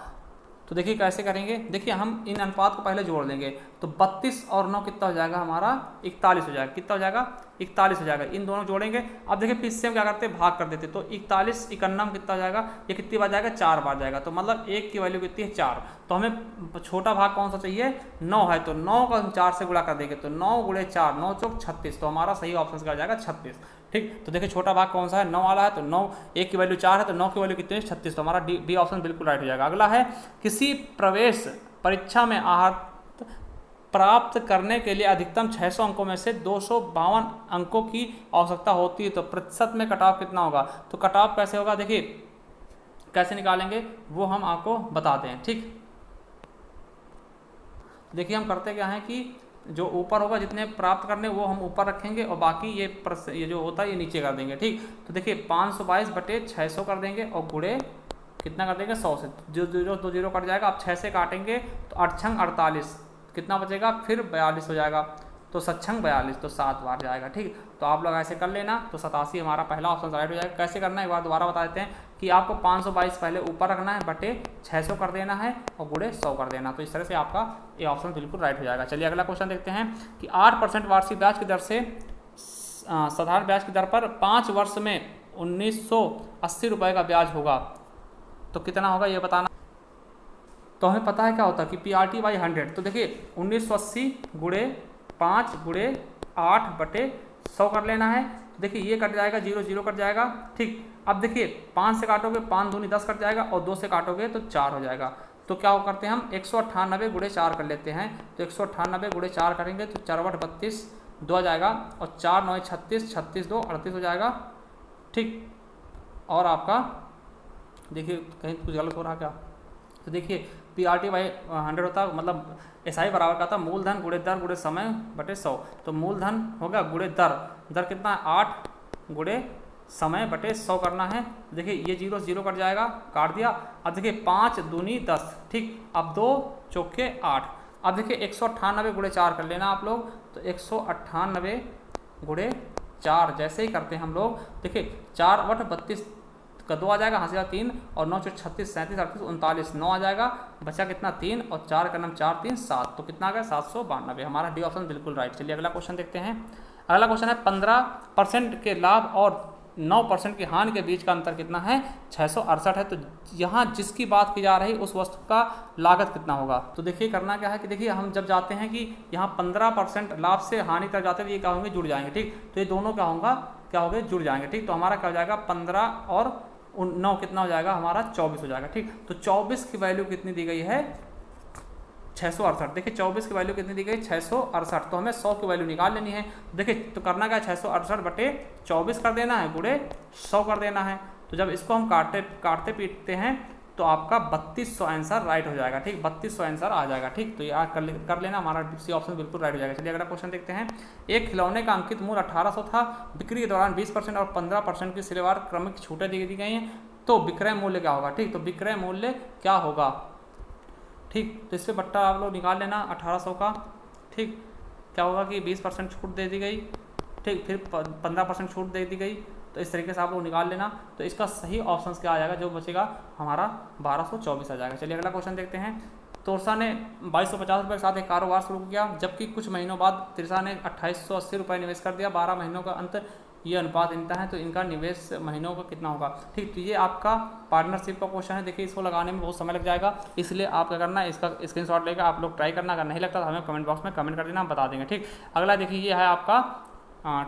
तो देखिए कैसे करेंगे, देखिए हम इन अनुपात को पहले जोड़ लेंगे, तो 32 और 9 कितना हो जाएगा हमारा, 41 हो जाएगा। कितना हो जाएगा, 41 हो जाएगा। इन दोनों जोड़ेंगे। अब देखिए फिर से हम क्या करते हैं, भाग कर देते, तो 41 51 कितना हो जाएगा, ये कितनी बार जाएगा, 4 बार जाएगा। तो मतलब 1 की वैल्यू कितनी है, 4। तो हमें छोटा भाग कौन सा चाहिए, 9 है, तो 9 का हम 4 से गुणा कर देंगे, तो 9 गुणे 4, 9 चौक 36, तो हमारा सही ऑप्शन क्या हो जाएगा, 36। ठीक, तो देखिए छोटा भाग कौन सा है, 9 वाला है, तो 9, 1 की वैल्यू 4 है, तो 9 की वैल्यू कितनी है, 36, तो हमारा डी ऑप्शन बिल्कुल राइट हो जाएगा। अगला है, किसी प्रवेश परीक्षा में आहत प्राप्त करने के लिए अधिकतम 600 अंकों में से 252 अंकों की आवश्यकता होती है, तो प्रतिशत में कट ऑफ कितना होगा। तो कट ऑफ कैसे होगा, देखिए कैसे निकालेंगे वो हम आपको बताते हैं। ठीक, देखिए हम करते क्या है कि जो ऊपर होगा जितने प्राप्त करने वो हम ऊपर रखेंगे और बाकी ये जो होता है ये नीचे कर देंगे। ठीक, तो देखिए 522 बटे 600 कर देंगे और गुणे कितना कर देंगे, 100 से, जो 2 जीरो कट जाएगा। आप 6 से काटेंगे तो 8 छंग 48, कितना बचेगा, फिर 42 हो जाएगा, तो 7 छंग 42, तो 7 बार जाएगा। ठीक, तो आप लोग ऐसे कर लेना, तो 87 हमारा पहला ऑप्शन राइट हो जाएगा। कैसे करना है एक बार दोबारा बता देते हैं कि आपको 522 पहले ऊपर रखना है, बटे 600 कर देना है और गुणे 100 कर देना, तो इस तरह से आपका ये ऑप्शन बिल्कुल राइट हो जाएगा। चलिए अगला क्वेश्चन देखते हैं कि 8% वार्षिक ब्याज की दर से साधारण ब्याज की दर पर 5 वर्ष में 1980 रुपये का ब्याज होगा, तो कितना होगा ये बताना। तो हमें पता है क्या होता है कि PRT बाई 100, तो देखिए 1980 गुणे 5 गुणे 8 बटे 100 कर लेना है। देखिए ये कट जाएगा, 0 0 कट जाएगा। ठीक, अब देखिए 5 से काटोगे 5 दूनी 10 कट जाएगा और 2 से काटोगे तो 4 हो जाएगा। तो क्या करते हैं हम 198 गुणे 4 कर लेते हैं, तो 198 गुणे 4 करेंगे तो 4 बट 32 2 आ जाएगा और 4 9 36, 36 2 38 हो जाएगा। ठीक, और आपका देखिए कहीं कुछ गलत हो रहा क्या, तो देखिए PRT बाई 100 होता है, मतलब SI बराबर का था मूलधन गुणे दर गुणे समय बटे 100, तो मूलधन होगा गुणे दर कितना है 8 गुणे समय बटे 100 करना है। देखिए ये 0 0 कट जाएगा, काट दिया। अब देखिए 5 दूनी 10, ठीक, अब 2 चौके 8। अब देखिए 198 गुणे 4 कर लेना आप लोग, तो 198 गुणे 4 जैसे ही करते हैं हम लोग, देखिए 4 बट 32 का 2 आ जाएगा, हाँ 3 और 9 36 37 38 39 9 आ जाएगा, बचा कितना 3 और 4 का नाम 4 3 7, तो कितना आ गया 792। हमारा डी ऑप्शन बिल्कुल राइट। चलिए अगला क्वेश्चन देखते हैं। अगला क्वेश्चन है 15% के लाभ और 9% की हानि के बीच का अंतर कितना है, 668 है। तो यहाँ जिसकी बात की जा रही उस वस्तु का लागत कितना होगा। तो देखिए करना क्या है कि देखिए हम जब जाते हैं कि यहाँ 15% लाभ से हानि तक जाते हैं, ये क्या होंगे, जुड़ जाएंगे। ठीक, तो ये दोनों क्या होगा, क्या हो गए, जुड़ जाएंगे। ठीक, तो हमारा क्या हो जाएगा 15 और 9 कितना हो जाएगा हमारा 24 हो जाएगा। ठीक, तो 24 की वैल्यू कितनी दी गई है 668। देखिए 24 की वैल्यू कितनी दी गई 668, तो हमें 100 की वैल्यू निकाल लेनी है। देखिए तो करना क्या 668 बटे 24 कर देना है, गुणे 100 कर देना है। तो जब इसको हम काटते पीटते हैं तो आपका 3200 आंसर राइट हो जाएगा। ठीक, 3200 आंसर आ जाएगा। ठीक, तो यार कर लेना, हमारा सी ऑप्शन बिल्कुल राइट हो जाएगा। चलिए अगला क्वेश्चन देखते हैं। एक खिलौने का अंकित मूल्य 1800 था, बिक्री के दौरान 20% और 15% की सिलेवार क्रमिक छूटें दी गई हैं, तो विक्रय मूल्य क्या होगा। ठीक, तो विक्रय मूल्य क्या होगा। ठीक, तो इस पर बट्टा आप लोग निकाल लेना 1800 का। ठीक, क्या होगा कि 20% छूट दे दी गई, ठीक, फिर 15% छूट दे दी गई, तो इस तरीके से आप लोग निकाल लेना। तो इसका सही ऑप्शन क्या आ जाएगा, जो बचेगा हमारा 1224 आ जाएगा। चलिए अगला क्वेश्चन देखते हैं। तोरसा ने 2250 रुपये के साथ एक कारोबार शुरू किया, जबकि कुछ महीनों बाद तिरसा ने 2880 रुपये निवेश कर दिया। 12 महीनों का अंत ये अनुपात इनता है, तो इनका निवेश महीनों का कितना होगा। ठीक, तो ये आपका पार्टनरशिप का क्वेश्चन है। देखिए इसको लगाने में बहुत समय लग जाएगा, इसलिए आप क्या करना है, इसका स्क्रीनशॉट लेकर आप लोग ट्राई करना। अगर नहीं लगता तो हमें कमेंट बॉक्स में कमेंट कर देना, हम बता देंगे। ठीक, अगला देखिए ये है आपका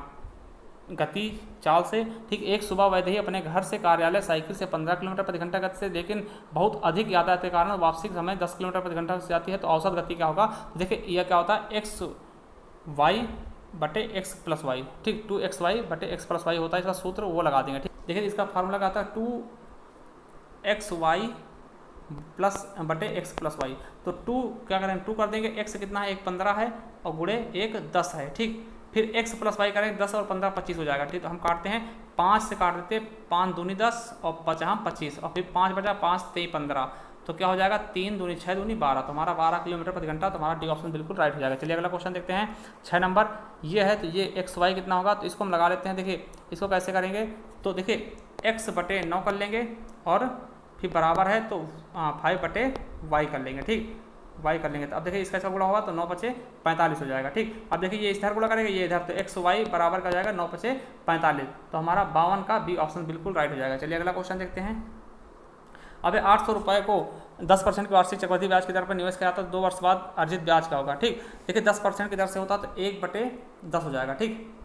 गति चाल से। ठीक, एक सुबह वैदेही अपने घर से कार्यालय साइकिल से 15 किलोमीटर प्रति घंटा गति से, लेकिन बहुत अधिक यातायात के कारण वापसी समय 10 किलोमीटर प्रति घंटा से जाती है, तो औसत गति क्या होगा। तो देखिए यह क्या होता है, एक्स वाई बटे एक्स प्लस वाई। ठीक, 2xy बटे एक्स प्लस वाई होता है, इसका सूत्र वो लगा देंगे। ठीक, देखिए इसका फार्मूला क्या आता है, 2xy प्लस बटे एक्स प्लस वाई। तो 2 क्या करेंगे, 2 कर देंगे, x कितना है, 1 15 है, और गुणे 1 10 है। ठीक, फिर x प्लस वाई करेंगे, 10 और 15 25 हो जाएगा। ठीक, तो हम काटते हैं, 5 से काट देते, 5 दूनी 10 और 5 25, और फिर 5 बचा, 5 3 15, तो क्या हो जाएगा, 3 दूनी 6 दूनी 12, तो हमारा 12 किलोमीटर प्रति घंटा, तो हमारा डी ऑप्शन बिल्कुल राइट हो जाएगा। चलिए अगला क्वेश्चन देखते हैं। 6 नंबर ये है, तो ये एक्स वाई कितना होगा, तो इसको हम लगा लेते हैं। देखिए इसको कैसे करेंगे, तो देखिए x बटे 9 कर लेंगे, और फिर बराबर है तो 5 बटे वाई कर लेंगे। ठीक, वाई कर लेंगे, तो अब देखिए इसका ऐसा गुणा होगा तो 9 बचे 45 हो जाएगा। ठीक, अब देखिए ये इधर गुणा करेंगे, ये इधर, तो एक्स वाई बराबर का जाएगा 9 बचे 45, तो हमारा 52 का बी ऑप्शन बिल्कुल राइट हो जाएगा। चलिए अगला क्वेश्चन देखते हैं। अब 800 रुपये को 10% की वार्षिक चक्रवृद्धि ब्याज की दर पर निवेश किया जाता है, 2 वर्ष बाद अर्जित ब्याज क्या होगा। ठीक, देखिए 10% की दर से होता है, तो 1/10 हो जाएगा। ठीक,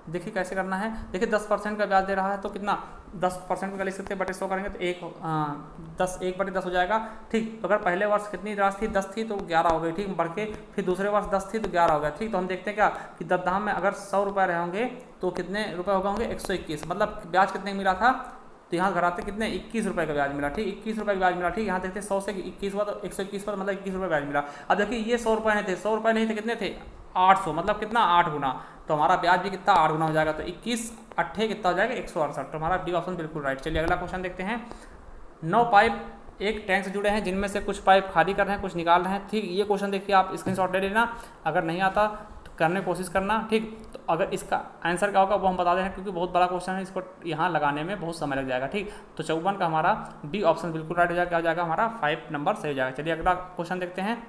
देखिए कैसे करना है, देखिए 10% का ब्याज दे रहा है, तो कितना 10% का लिख सकते हैं, बटे 100 करेंगे तो 1/10 हो जाएगा। ठीक, तो अगर पहले वर्ष कितनी राशि थी, 10 थी, तो 11 हो गई। ठीक, बढ़ के फिर दूसरे वर्ष 10 थी तो 11 हो गया। ठीक, तो हम देखते हैं क्या कि दरदाम में अगर 100 रुपये रहे होंगे तो कितने रुपए हो गए होंगे, 121, मतलब ब्याज कितने मिला था, तो यहाँ घराते कितने 21 रुपये का ब्याज मिला। ठीक, 21 रुपये का ब्याज मिला। ठीक, यहाँ देखते 100 से 21 हुआ तो 121 पर मतलब 21 रुपये ब्याज मिला। अब देखिए ये 100 रुपये नहीं थे, 100 रुपये नहीं थे, कितने थे 800, मतलब कितना 8 गुना, तो हमारा ब्याज भी कितना 8 गुना हो जाएगा, तो 21 8 कितना हो जाएगा 168, तो हमारा डी ऑप्शन बिल्कुल राइट। चलिए अगला क्वेश्चन देखते हैं। 9 पाइप एक टैंक से जुड़े हैं, जिनमें से कुछ पाइप खाली कर रहे हैं, कुछ निकाल रहे हैं। ठीक, ये क्वेश्चन देखिए आप स्क्रीनशॉट ले लेना, अगर नहीं आता तो करने की कोशिश करना। ठीक, तो अगर इसका आंसर क्या होगा वो हम बता दें, क्योंकि बहुत बड़ा क्वेश्चन है, इसको यहाँ लगाने में बहुत समय लग जाएगा। ठीक, तो 54 का हमारा बी ऑप्शन बिल्कुल राइट हो जाएगा, क्या हो जाएगा हमारा 5 नंबर सही हो जाएगा। चलिए अगला क्वेश्चन देखते हैं।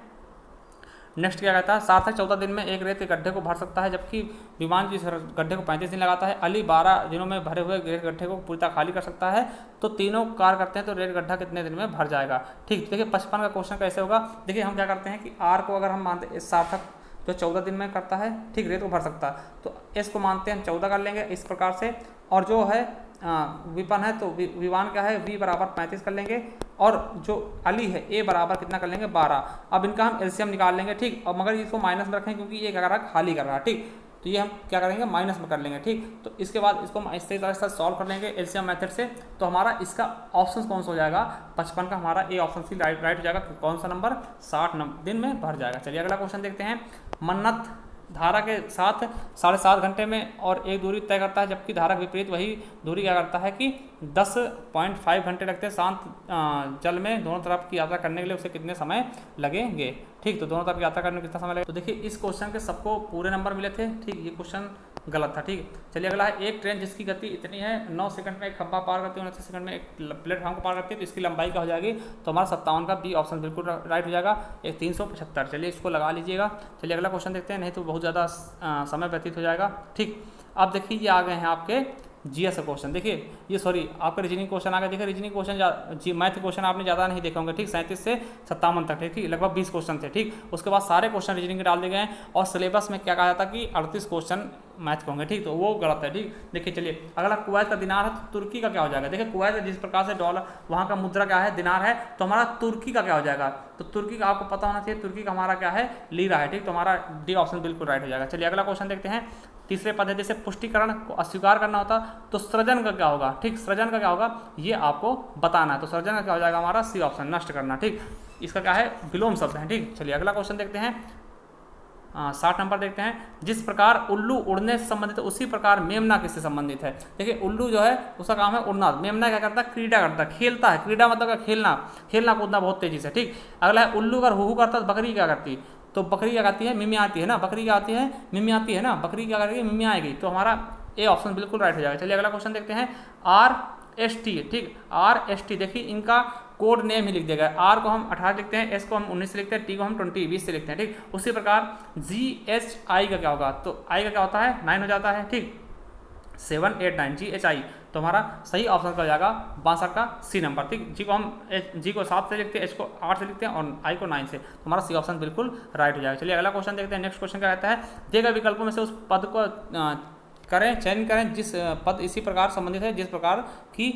नेक्स्ट क्या कहता है, सार्थक 14 दिन में एक रेत के गड्ढे को भर सकता है, जबकि विमान जिस गड्ढे को 35 दिन लगाता है। अली 12 दिनों में भरे हुए रेत गड्ढे को पूरी तरह खाली कर सकता है, तो तीनों कार्य करते हैं, तो रेत गड्ढा कितने दिन में भर जाएगा। ठीक, देखिए 55 का क्वेश्चन कैसे होगा, देखिए हम क्या करते हैं कि आर को अगर हम मानते सार्थक जो 14 दिन में करता है, ठीक, रेत को भर सकता है, तो एस को मानते हैं 14 कर लेंगे इस प्रकार से, और जो है विपन है तो विमान क्या है, वी बराबर 35 कर लेंगे, और जो अली है ए बराबर कितना कर लेंगे 12। अब इनका हम एलसीएम निकाल लेंगे। ठीक, और मगर इसको माइनस में रखें क्योंकि ये क्या कर रहा है, खाली कर रहा है। ठीक, तो ये हम क्या करेंगे, माइनस में कर लेंगे। ठीक, तो इसके बाद इसको हम इस तरह से सॉल्व कर लेंगे एलसीएम मेथड से, तो हमारा इसका ऑप्शन कौन सा हो जाएगा, 55 का हमारा ए ऑप्शन सी राइट हो जाएगा। कौन सा नंबर, 60 दिन में भर जाएगा। चलिए अगला क्वेश्चन देखते हैं। मन्नत धारा के साथ 7.5 घंटे में और एक दूरी तय करता है, जबकि धारा के विपरीत वही दूरी क्या करता है कि 10.5 घंटे लगते हैं। शांत जल में दोनों तरफ की यात्रा करने के लिए उसे कितने समय लगेंगे। ठीक, तो दोनों तरफ की यात्रा करने में कितना समय लगेगा। तो देखिए इस क्वेश्चन के सबको पूरे नंबर मिले थे। ठीक, ये क्वेश्चन गलत था। ठीक, चलिए अगला है। एक ट्रेन जिसकी गति इतनी है 9 सेकंड में एक खंभा पार करती है, 29 सेकंड में एक प्लेटफॉर्म को पार करती है, तो इसकी लंबाई क्या हो जाएगी, तो हमारा 57 का बी ऑप्शन बिल्कुल राइट हो जाएगा, 375। चलिए इसको लगा लीजिएगा। चलिए अगला क्वेश्चन देखते हैं, नहीं तो बहुत ज़्यादा समय व्यतीत हो जाएगा। ठीक, अब देखिए ये आ गए हैं आपके जीएस का क्वेश्चन। देखिए ये सॉरी आपका रीजनिंग क्वेश्चन आ गया। देखिए रीजनिंग क्वेश्चन मैथ क्वेश्चन आपने ज़्यादा नहीं देखे होंगे। ठीक, 37 से 57 तक थे। ठीक, लगभग 20 क्वेश्चन थे। ठीक, उसके बाद सारे क्वेश्चन रीजनिंग के डाल दिए गए हैं, और सिलेबस में क्या कहा जाता कि 38 क्वेश्चन मैथ के होंगे। ठीक, तो वो गलत है। ठीक, देखिए चलिए अगला कुवैत का दिनार है, तो तुर्की का क्या हो जाएगा। देखिए कुवैत जिस प्रकार से डॉलर वहाँ का मुद्रा क्या है, दिनार है, तो हमारा तुर्की का क्या हो जाएगा, तो तुर्की का आपको पता होना चाहिए, तुर्की का हमारा क्या है, लीरा है। ठीक, तो हमारा डी ऑप्शन बिल्कुल राइट हो जाएगा। चलिए अगला क्वेश्चन देखते हैं। तीसरे पद है जैसे पुष्टिकरण को अस्वीकार करना होता तो सृजन का क्या होगा, ठीक, सृजन का क्या होगा ये आपको बताना है। तो सृजन का क्या हो जाएगा हमारा सी ऑप्शन, नष्ट करना, ठीक, इसका क्या है विलोम शब्द है, ठीक। चलिए अगला क्वेश्चन देखते हैं, 60 नंबर देखते हैं। जिस प्रकार उल्लू उड़ने से संबंधित है उसी प्रकार मेमना किससे संबंधित है। देखिए उल्लू जो है उसका काम है उड़ना, मेमना क्या करता है क्रीड़ा करता है, खेलता है, क्रीड़ा मतलब खेलना, खेलना कूदना बहुत तेजी से, ठीक। अगला है उल्लू अगर हु करता तो बकरी क्या करती, तो बकरी क्या करती है मिमियाती है ना, बकरी क्या आती है मिमियाती है ना, बकरी क्या करेगी मिमियाएगी। तो हमारा ए ऑप्शन बिल्कुल राइट हो जाएगा। चलिए अगला क्वेश्चन देखते हैं, RST, ठीक, RST देखिए इनका कोड नेम ही लिख दिया गया। R को हम 18 लिखते हैं, S को हम 19 से लिखते हैं, T को हम 20 से लिखते हैं, ठीक। उसी प्रकार GHI का क्या होगा, तो I का क्या होता है 9 हो जाता है, ठीक, 7 8 9 GHI। तो हमारा सही ऑप्शन का हो जाएगा 62 का सी नंबर, ठीक। G को 7 से लिखते हैं, H को 8 से लिखते हैं और I को 9 से। तो हमारा सी ऑप्शन बिल्कुल राइट हो जाएगा। चलिए अगला क्वेश्चन देखते हैं। नेक्स्ट क्वेश्चन क्या कहता है, दिए गए विकल्पों में से उस पद को चयन करें जिस पद इसी प्रकार संबंधित है जिस प्रकार की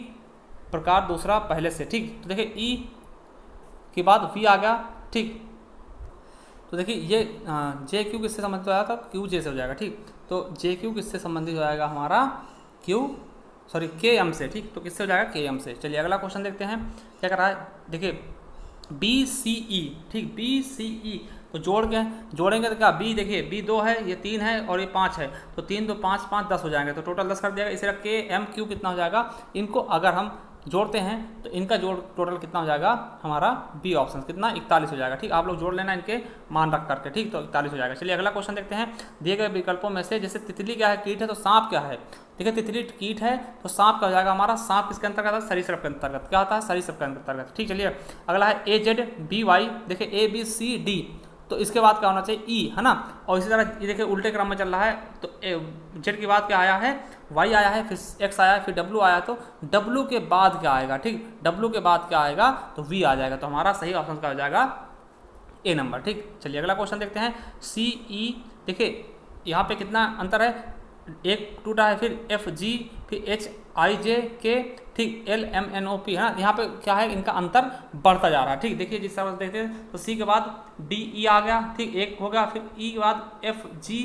प्रकार दूसरा पहले से, ठीक। तो देखिए ई के बाद वी आ गया, ठीक। तो देखिए ये जे क्यू किससे संबंधित हो जाएगा, तब क्यू जे से हो जाएगा, ठीक। तो जे क्यू किससे संबंधित हो जाएगा हमारा के एम से, ठीक। तो किससे हो जाएगा के एम से। चलिए अगला क्वेश्चन देखते हैं क्या कर रहा है। देखिए BCE, ठीक, BCE तो जोड़ेंगे तो क्या बी, देखिए बी 2 है, ये 3 है और ये 5 है, तो 3 2 5 5 10 हो जाएंगे, तो टोटल 10 कर दिया। इसी तरह KMQ कितना हो जाएगा, इनको अगर हम जोड़ते हैं तो इनका जोड़ टोटल कितना हो जाएगा हमारा बी ऑप्शन कितना 41 हो जाएगा, ठीक। आप लोग जोड़ लेना इनके मान रख करके, ठीक, तो 41 हो जाएगा। चलिए अगला क्वेश्चन देखते हैं। दिए गए विकल्पों में से जैसे तितली क्या है कीट है तो सांप क्या है। देखिए तितली कीट है तो सांप क्या हो जाएगा हमारा, सांप किसके अंतर्गत है सरीसृप के अंतर्गत, क्या होता है सरीसृप के अंतर्गत, ठीक। चलिए अगला है AZBY, देखिए ABCD तो इसके बाद क्या होना चाहिए ई, है ना। और इसी तरह ये देखिए उल्टे क्रम में चल रहा है, तो जेड के बाद क्या आया है वाई आया है, फिर एक्स आया है, फिर डब्ल्यू आया, तो डब्ल्यू के बाद क्या आएगा, ठीक, डब्ल्यू के बाद क्या आएगा तो वी आ जाएगा। तो हमारा सही ऑप्शन क्या हो जाएगा ए नंबर, ठीक। चलिए अगला क्वेश्चन देखते हैं। CE देखिए यहाँ पे कितना अंतर है, एक टूटा है, फिर FG, फिर HIJK, ठीक, LMNOP है ना। यहाँ पे क्या है इनका अंतर बढ़ता जा रहा है, ठीक। देखिए जिस तरह से देखते हैं तो C के बाद DE आ गया, ठीक, 1 हो गया, फिर E के बाद FG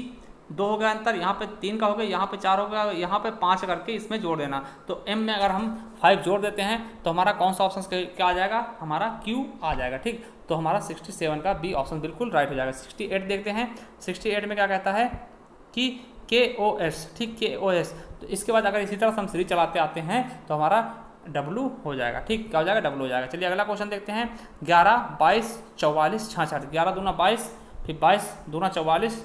2 हो गया अंतर, यहाँ पे 3 का हो गया, यहाँ पे 4 हो गया, यहाँ पे 5 करके इसमें जोड़ देना। तो M में अगर हम 5 जोड़ देते हैं तो हमारा कौन सा ऑप्शन क्या आ जाएगा हमारा Q आ जाएगा, ठीक। तो हमारा 67 का बी ऑप्शन बिल्कुल राइट हो जाएगा। 68 देखते हैं। 68 में क्या कहता है कि KOS, ठीक, KOS। तो इसके बाद अगर इसी तरह से हम सीरीज चलाते आते हैं तो हमारा W हो जाएगा, ठीक, क्या हो जाएगा W हो जाएगा। चलिए अगला क्वेश्चन देखते हैं। 11 22 44 66, 11 दूना 22, फिर 22 दूना 44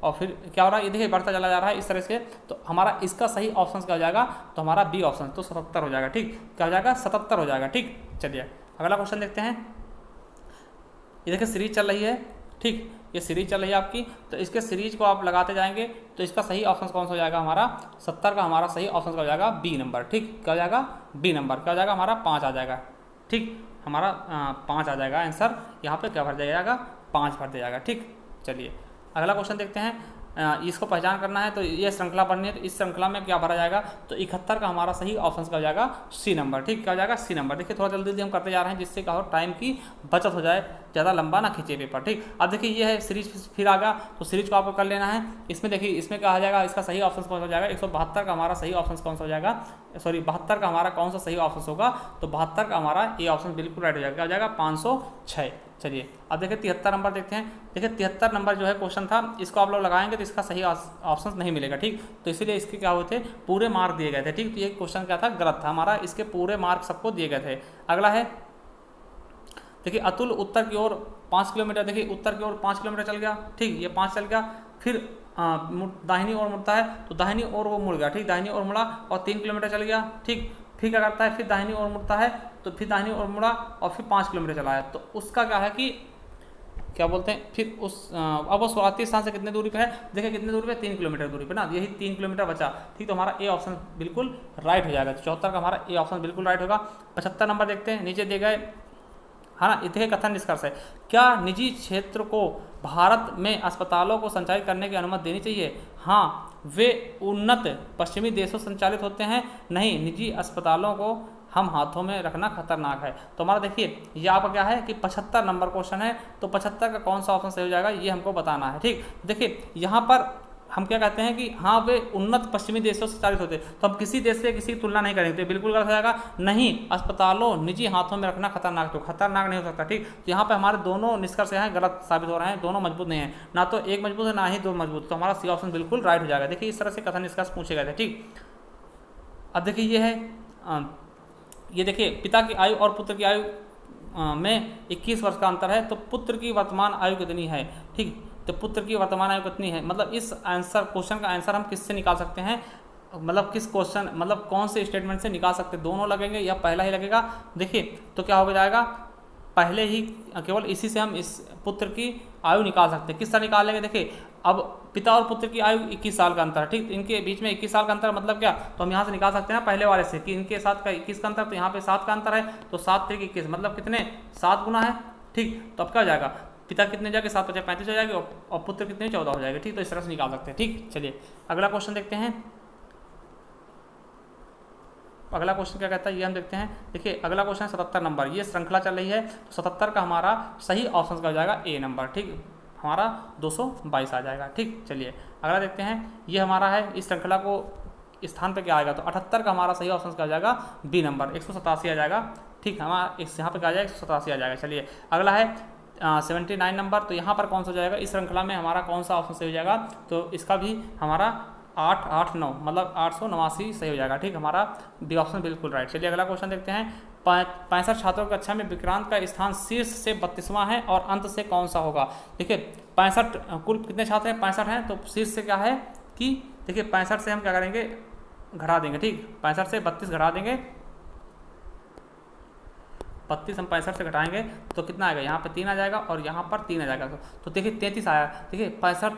और फिर क्या हो रहा है ये देखिए बढ़ता चला जा रहा है इस तरह से। तो हमारा इसका सही ऑप्शन क्या हो जाएगा तो हमारा बी ऑप्शन तो 77 हो जाएगा, ठीक, क्या हो जाएगा 77 हो जाएगा, ठीक। चलिए अगला क्वेश्चन देखते हैं। ये देखिए सीरीज चल रही है, ठीक, ये सीरीज चल रही है आपकी, तो इसके सीरीज को आप लगाते जाएंगे तो इसका सही ऑप्शन कौन सा हो जाएगा हमारा 70 का हमारा सही ऑप्शन का हो जाएगा बी नंबर, ठीक, क्या हो जाएगा बी नंबर, क्या हो जाएगा हमारा 5 आ जाएगा, ठीक, हमारा 5 आ जाएगा आंसर। यहाँ पे क्या भर जाएगा 5 भर दिया जाएगा, ठीक। चलिए अगला क्वेश्चन देखते हैं। इसको पहचान करना है तो ये श्रृंखला बननी है, तो इस श्रृंखला में क्या भरा जाएगा तो 71 का हमारा सही ऑप्शन का हो जाएगा सी नंबर, ठीक, क्या हो जाएगा सी नंबर। देखिए थोड़ा जल्दी जल्दी हम करते जा रहे हैं जिससे क्या हो टाइम की बचत हो जाए, ज़्यादा लंबा ना खींचे पेपर, ठीक। अब देखिए ये है सीरीज फिर आ गया, तो सीरीज को आपको कर लेना है। इसमें देखिए इसमें क्या आ जाएगा इसका सही ऑप्शन कौन सा हो जाएगा 172 का हमारा सही ऑप्शन कौन सा हो जाएगा, सॉरी 72 का हमारा कौन सा सही ऑप्शन होगा तो 72 का हमारा ये ऑप्शन बिल्कुल राइट हो जाएगा, क्या हो जाएगा 506। चलिए अब देखिए 73 नंबर देखते हैं। देखिए 73 नंबर जो है क्वेश्चन था, इसको आप लोग लगाएंगे तो इसका सही ऑप्शन नहीं मिलेगा, ठीक। तो इसीलिए इसके क्या हुए थे पूरे मार्क दिए गए थे, ठीक। तो ये क्वेश्चन क्या था गलत था हमारा, इसके पूरे मार्क सबको दिए गए थे। अगला है देखिए अतुल उत्तर की ओर 5 किलोमीटर, देखिए उत्तर की ओर 5 किलोमीटर चल गया, ठीक, ये 5 चल गया, फिर दाहिनी ओर मुड़ता है तो दाहिनी ओर वो मुड़ गया, ठीक, दाहिनी ओर मुड़ा और 3 किलोमीटर चल गया, ठीक। फिर क्या करता है फिर दाहिनी ओर मुड़ता है तो फिर दाहिनी ओर मुड़ा और फिर 5 किलोमीटर चला है, तो उसका क्या है कि क्या बोलते हैं फिर उस अब वो शुरुआती स्थान से कितने दूरी पे है, देखिए कितने दूरी पे 3 किलोमीटर दूरी पे ना, यही 3 किलोमीटर बचा, ठीक। तो हमारा ए ऑप्शन बिल्कुल राइट हो जाएगा। 74 का हमारा ए ऑप्शन बिल्कुल राइट होगा। 75 नंबर देखते हैं, नीचे दिए गए, हाँ ना, इतने कथन निष्कर्ष है। क्या निजी क्षेत्र को भारत में अस्पतालों को संचालित करने की अनुमति देनी चाहिए। हाँ, वे उन्नत पश्चिमी देशों से संचालित होते हैं। नहीं, निजी अस्पतालों को हम हाथों में रखना खतरनाक है। तो हमारा देखिए ये आपका क्या है कि 75 नंबर क्वेश्चन है, तो 75 का कौन सा ऑप्शन सही हो जाएगा ये हमको बताना है, ठीक। देखिए यहाँ पर हम क्या कहते हैं कि हाँ वे उन्नत पश्चिमी देशों से चालित होते, तो हम किसी देश से किसी की तुलना नहीं करेंगे, तो बिल्कुल गलत हो जाएगा। नहीं, अस्पतालों निजी हाथों में रखना खतरनाक, तो खतरनाक नहीं हो सकता, ठीक। तो यहाँ पे हमारे दोनों निष्कर्ष हैं गलत साबित हो रहे हैं, दोनों मजबूत नहीं है, ना तो एक मजबूत है ना ही दो मजबूत, तो हमारा सी ऑप्शन बिल्कुल राइट हो जाएगा। देखिए इस तरह से कथन निष्कर्ष पूछे गए थे, ठीक। अब देखिए ये है, ये देखिए पिता की आयु और पुत्र की आयु में 21 वर्ष का अंतर है, तो पुत्र की वर्तमान आयु कितनी है, ठीक। तो पुत्र की वर्तमान आयु कितनी है, मतलब इस आंसर क्वेश्चन का आंसर हम किससे निकाल सकते हैं, मतलब किस क्वेश्चन, मतलब कौन से स्टेटमेंट से निकाल सकते हैं, दोनों लगेंगे या पहला ही लगेगा। देखिए तो क्या हो जाएगा, पहले ही केवल इसी से हम इस पुत्र की आयु निकाल सकते हैं। किस तरह निकालेंगे, देखिए अब पिता और पुत्र की आयु 21 साल का अंतर है, ठीक। इनके बीच में 21 साल का अंतर मतलब क्या, तो हम यहाँ से निकाल सकते हैं पहले वाले से कि इनके साथ का 21 का अंतर, तो यहाँ पे 7 का अंतर है, तो 7 × 21 मतलब कितने, 7 गुना है, ठीक। तो अब क्या हो जाएगा, पिता कितने जाएगा 7 × 5 = 35 हो जाएगी और पुत्र कितने 14 हो जाएगा, ठीक। तो इस तरह से निकाल सकते हैं, ठीक। चलिए अगला क्वेश्चन देखते हैं। अगला क्वेश्चन क्या कहता है ये हम देखते हैं। देखिए अगला क्वेश्चन 77 नंबर, ये श्रृंखला चल रही है, तो 77 का हमारा सही ऑप्शन का हो जाएगा ए नंबर, ठीक। हमारा 222 आ जाएगा, ठीक। चलिए अगला देखते हैं, ये हमारा है, इस श्रृंखला को स्थान पे क्या आएगा, तो 78 का हमारा सही ऑप्शन का हो जाएगा बी नंबर, 187 आ जाएगा, ठीक। हमारा इस यहाँ पे क्या आ जाएगा 187 आ जाएगा। चलिए अगला है 79 नंबर, तो यहाँ पर कौन सा हो जाएगा, इस श्रृंखला में हमारा कौन सा ऑप्शन सही हो जाएगा, तो इसका भी हमारा 889 मतलब 889 सही हो जाएगा, ठीक। हमारा बी ऑप्शन बिल्कुल राइट। चलिए अगला क्वेश्चन देखते हैं। 65 छात्रों की कक्षा में विक्रांत का स्थान शीर्ष से 32वां है और अंत से कौन सा होगा। देखिए 65 कुल कितने छात्र हैं, 65 हैं, तो शीर्ष से क्या है कि देखिए 65 से हम क्या करेंगे, घटा देंगे, ठीक। 65 से 32 घटा देंगे, 32 हम 65 से घटाएंगे तो कितना आएगा, यहाँ पे 3 आ जाएगा और यहाँ पर 3 आ जाएगा, तो देखिए 33 आया। देखिए 65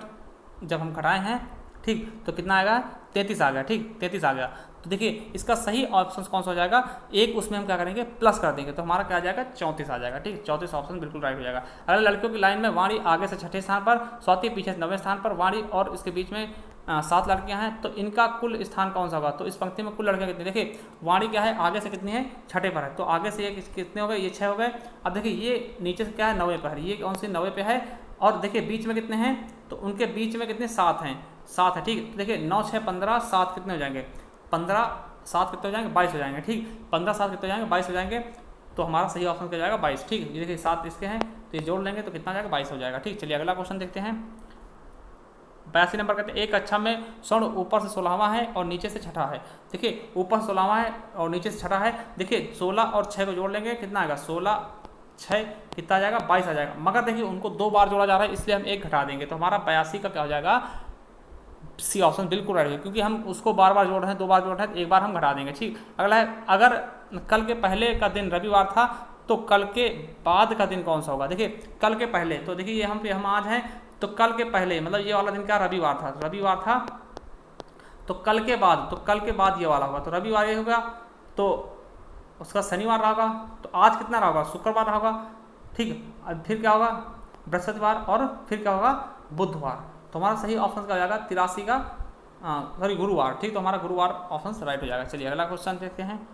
जब हम घटाए हैं, ठीक, तो कितना आएगा 33 आ गया, ठीक, 33 आ गया। तो देखिए इसका सही ऑप्शन कौन सा हो जाएगा, एक उसमें हम क्या करेंगे प्लस कर देंगे, तो हमारा क्या आ जाएगा 34 आ जाएगा, ठीक। 34 ऑप्शन बिल्कुल राइट हो जाएगा। अगर लड़कियों की लाइन में वाणी आगे से 6ठे स्थान पर, स्वाति पीछे से 9वें स्थान पर, वाणी और इसके बीच में 7 लड़कियां हैं, तो इनका कुल स्थान कौन सा होगा, तो इस पंक्ति में कुल लड़कियां कितनी, देखिए वाणी क्या है आगे से कितनी है 6ठे पर है, तो आगे से ये कितने हो गए, ये 6 हो गए। अब देखिए ये नीचे से क्या है 9वें पर है, ये कौन सी 9वें पे है, और देखिए बीच में कितने हैं, तो उनके बीच में कितने 7 हैं, 7 है, ठीक। तो देखिए 9 6 15 7 कितने हो जाएंगे, 15 7 कितने हो जाएंगे 22 हो जाएंगे, ठीक। 15 7 कितने हो जाएंगे 22 हो जाएंगे, तो हमारा सही ऑप्शन क्या जाएगा 22, ठीक। ये देखिए 7 इसके हैं, तो ये जोड़ लेंगे तो कितना जाएगा 22 हो जाएगा, ठीक। चलिए अगला क्वेश्चन देखते हैं। 82 नंबर कहते हैं एक कक्षा में स्वर्ण ऊपर से 16वां है और नीचे से 6ठा है। देखिए ऊपर 16वां है और नीचे से 6ठा है, देखिए 16 और 6 को जोड़ लेंगे कितना आएगा, 16 6 कितना आ जाएगा 22 आ जाएगा, मगर देखिए उनको 2 बार जोड़ा जा रहा है इसलिए हम 1 घटा देंगे, तो हमारा 82 का क्या हो जाएगा, सी ऑप्शन बिल्कुल राइट है, क्योंकि हम उसको बार बार जोड़ रहे हैं, 2 बार जोड़ रहे हैं, तो 1 बार हम घटा देंगे, ठीक। अगला है अगर कल के पहले का दिन रविवार था तो कल के बाद का दिन कौन सा होगा। देखिए कल के पहले, तो देखिए ये हम आज हैं, तो कल के पहले मतलब ये वाला दिन क्या रविवार था, रविवार था, तो कल के बाद ये वाला होगा, तो रविवार ये होगा, तो उसका शनिवार रहा होगा, तो आज कितना रहा होगा, शुक्रवार रहा होगा, ठीक। अब फिर क्या होगा बृहस्पतिवार और फिर क्या होगा बुधवार, तो हमारा सही ऑप्शन क्या हो जाएगा 83 का सॉरी गुरुवार, ठीक। तो हमारा गुरुवार ऑप्शन राइट हो जाएगा। चलिए अगला क्वेश्चन देखते हैं।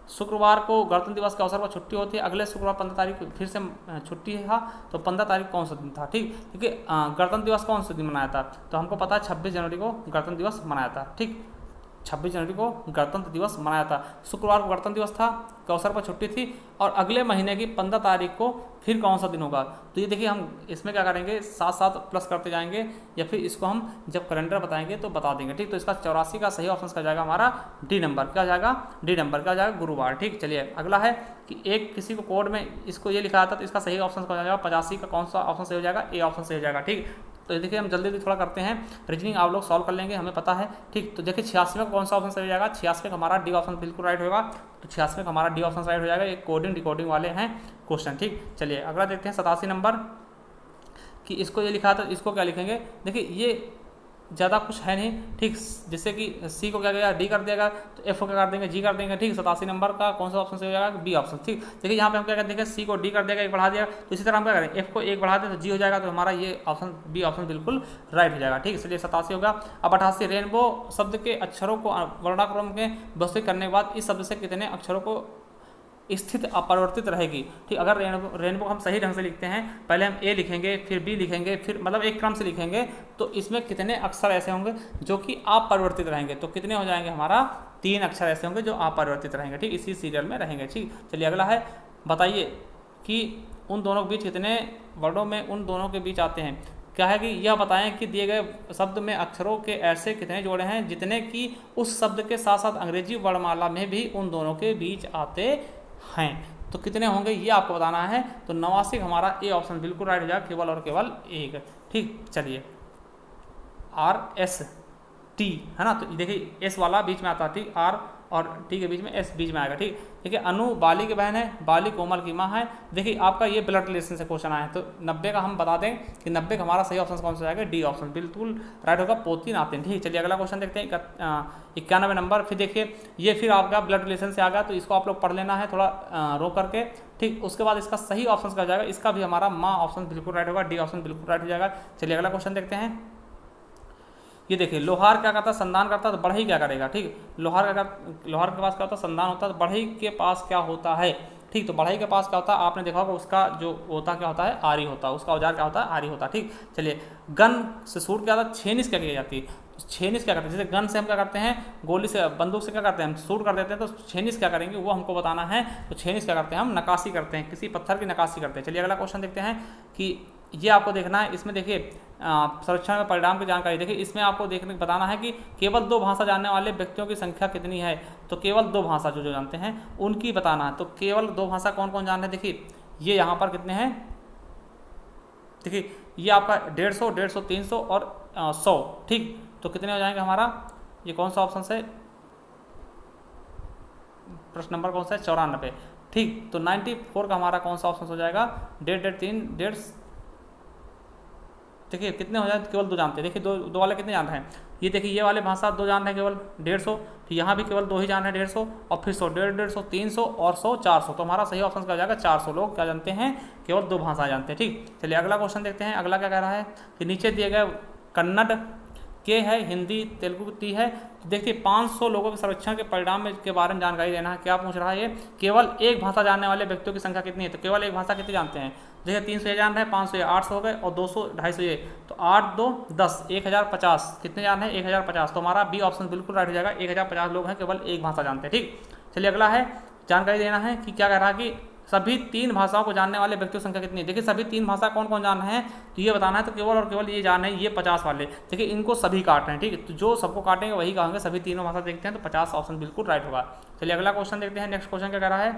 शुक्रवार को गणतंत्र दिवस के अवसर पर छुट्टी होती है, अगले शुक्रवार 15 तारीख फिर से छुट्टी है, तो 15 तारीख कौन सा दिन था, ठीक। क्योंकि गणतंत्र दिवस कौन सा दिन मनाया था, तो हमको पता है 26 जनवरी को गणतंत्र दिवस मनाया था, ठीक। 26 जनवरी को गणतंत्र दिवस मनाया था, शुक्रवार को गणतंत्र दिवस था के अवसर पर छुट्टी थी, और अगले महीने की 15 तारीख को फिर कौन सा दिन होगा, तो ये देखिए हम इसमें क्या करेंगे साथ साथ प्लस करते जाएंगे, या फिर इसको हम जब कैलेंडर बताएंगे तो बता देंगे, ठीक। तो इसका 84 का सही ऑप्शन का जाएगा हमारा डी नंबर, क्या जाएगा डी नंबर, क्या जाएगा गुरुवार, ठीक। चलिए अगला है कि एक किसी को कोड में इसको ये लिखा था, तो इसका सही ऑप्शन का जाएगा 85 का कौन सा ऑप्शन सही हो जाएगा, ए ऑप्शन सही हो जाएगा, ठीक। तो देखिए हम जल्दी थोड़ा करते हैं, रीजनिंग आप लोग सॉल्व कर लेंगे, हमें पता है, ठीक। तो देखिए 86 में कौन सा ऑप्शन सही हो जाएगा, 86 में हमारा डी ऑप्शन बिल्कुल राइट होगा, तो 86 में हमारा डी ऑप्शन राइट हो जाएगा। ये कोडिंग डिकोडिंग वाले हैं क्वेश्चन, ठीक। चलिए अगला देखते हैं 87 नंबर कि इसको ये लिखा था, इसको क्या लिखेंगे, देखिए ये ज़्यादा कुछ है नहीं, ठीक। जैसे कि सी को क्या करेगा डी कर देगा, तो एफ को क्या कर देंगे जी कर देंगे, ठीक। 87 नंबर का कौन सा ऑप्शन सही हो जाएगा, बी ऑप्शन, ठीक। देखिए यहाँ पे हम क्या कर देंगे, सी को डी कर देगा 1 बढ़ा दिया, तो इसी तरह हम क्या करें एफ को 1 बढ़ा दें तो जी हो जाएगा, तो हमारा ये ऑप्शन बी ऑप्शन बिल्कुल राइट हो जाएगा, ठीक। इसलिए 87 होगा। अब 88 रेनबो शब्द के अक्षरों को वर्णाक्रम में व्यवस्थित करने के बाद इस शब्द से कितने अक्षरों को स्थित अपरिवर्तित रहेगी। ठीक, अगर रेनबो हम सही ढंग से लिखते हैं, पहले हम ए लिखेंगे, फिर बी लिखेंगे, फिर मतलब एक क्रम से लिखेंगे, तो इसमें कितने अक्षर ऐसे होंगे जो कि अपरिवर्तित रहेंगे। तो कितने हो जाएंगे, हमारा 3 अक्षर ऐसे होंगे जो अपरिवर्तित रहेंगे। ठीक, इसी सीरियल में रहेंगे। ठीक, चलिए अगला है, बताइए कि उन दोनों के बीच कितने वर्डों में उन दोनों के बीच आते हैं। क्या है कि यह बताएं कि दिए गए शब्द में अक्षरों के ऐसे कितने जोड़े हैं जितने कि उस शब्द के साथ साथ अंग्रेजी वर्णमाला में भी उन दोनों के बीच आते हैं। तो कितने होंगे ये आपको बताना है। तो 89 हमारा ए ऑप्शन बिल्कुल राइट हो जाएगा, केवल और केवल एक। ठीक, चलिए RST है ना, तो देखिए एस वाला बीच में आता है। ठीक, आर और टी के बीच में एस बीच में आएगा। ठीक, देखिए अनु बाली की बहन है, बाली कोमल की माँ है। देखिए आपका ये ब्लड रिलेशन से क्वेश्चन आया है, तो 90 का हम बता दें कि 90 का हमारा सही ऑप्शन कौन सा जाएगा, डी ऑप्शन बिल्कुल राइट होगा, पोती नातिन। ठीक, चलिए अगला क्वेश्चन देखते हैं 91 नंबर। फिर देखिए ये फिर आपका ब्लड रिलेशन से आ गया, तो इसको आप लोग पढ़ लेना है थोड़ा रोक करके। ठीक, उसके बाद इसका सही ऑप्शन क्या जाएगा, इसका भी हमारा माँ ऑप्शन बिल्कुल राइट होगा, डी ऑप्शन बिल्कुल राइट हो जाएगा। चलिए अगला क्वेश्चन देखते हैं। ये देखिए लोहार क्या करता है, संधान करता है, तो बढ़ई क्या करेगा। ठीक, लोहार के पास क्या होता है, संधान होता है, तो बढ़ई के पास क्या होता है। ठीक, तो बढ़ई के पास क्या होता है, आपने देखा होगा उसका जो होता क्या होता है, आरी होता है, उसका औजार क्या होता है, आरी होता है। ठीक, चलिए गन से शूट क्या होता है, छेनिस क्या की जाती है, तो छेनिस क्या करते हैं, जैसे गन से हम क्या करते हैं, गोली से बंदूक से क्या करते हैं, हम शूट कर देते हैं, तो छेनिस क्या करेंगे वो हमको बताना है। तो छेनिस क्या करते हैं, हम नकाशी करते हैं, किसी पत्थर की नकाशी करते हैं। चलिए अगला क्वेश्चन देखते हैं कि ये आपको देखना है, इसमें देखिए सर्वेक्षण में परिणाम की जानकारी। देखिए इसमें आपको बताना है कि केवल 2 भाषा जानने वाले व्यक्तियों की संख्या कितनी है। तो केवल 2 भाषा जो जानते हैं उनकी बताना है। तो केवल 2 भाषा कौन कौन जान रहे हैं, देखिए ये यहाँ पर कितने हैं, देखिए ये आपका 150, 150, 300 और 100। ठीक, तो कितने हो जाएंगे हमारा, ये कौन सा ऑप्शन है, प्रश्न नंबर कौन सा है, 94। ठीक, तो 94 का हमारा कौन सा ऑप्शन हो जाएगा, 1.5, देखिए कितने हो जाए, केवल 2 जानते हैं। देखिए दो वाले कितने जान रहे हैं, ये देखिए ये वाले भाषा 2 जान रहे हैं केवल 150, तो यहाँ भी केवल 2 ही जान रहे हैं 150, और फिर 100, 150, 300 और 100, 400। तो हमारा सही ऑप्शन क्या हो जाएगा, 400 लोग क्या जानते हैं, केवल 2 भाषा जानते हैं। ठीक, चलिए अगला क्वेश्चन देखते हैं। अगला क्या कह रहा है कि नीचे दिए गए कन्नड़ के है, हिंदी तेलुगु ती है। तो देखिए 500 लोगों के सर्वेक्षण के परिणाम के बारे में जानकारी देना है। क्या पूछ रहा है ये, केवल एक भाषा जानने वाले व्यक्तियों की संख्या कितनी है। तो केवल एक भाषा कितनी जानते हैं, देखिए 300 ये जान रहे हैं, 500 ये 800 हो गए, और 200 250 ये, तो 8 2 10 1050 कितने जान रहे हैं, 1050। तो हमारा बी ऑप्शन बिल्कुल राइट हो जाएगा, 1050 लोग हैं केवल एक भाषा जानते हैं। ठीक, चलिए अगला है, जानकारी देना है कि क्या कह रहा है कि सभी 3 भाषाओं को जानने वाले व्यक्तियों की संख्या कितनी है। देखिए सभी 3 भाषा कौन कौन जान रहे हैं, तो ये बताना है। तो केवल और केवल ये जान रहे हैं ये 50 वाले, देखिए इनको सभी काट रहे हैं। ठीक है, तो जो सबको काटेंगे वही कहेंगे, सभी तीनों भाषा देखते हैं, तो 50 ऑप्शन बिल्कुल राइट होगा। चलिए अगला क्वेश्चन देखते हैं। नेक्स्ट क्वेश्चन क्या कह रहा है,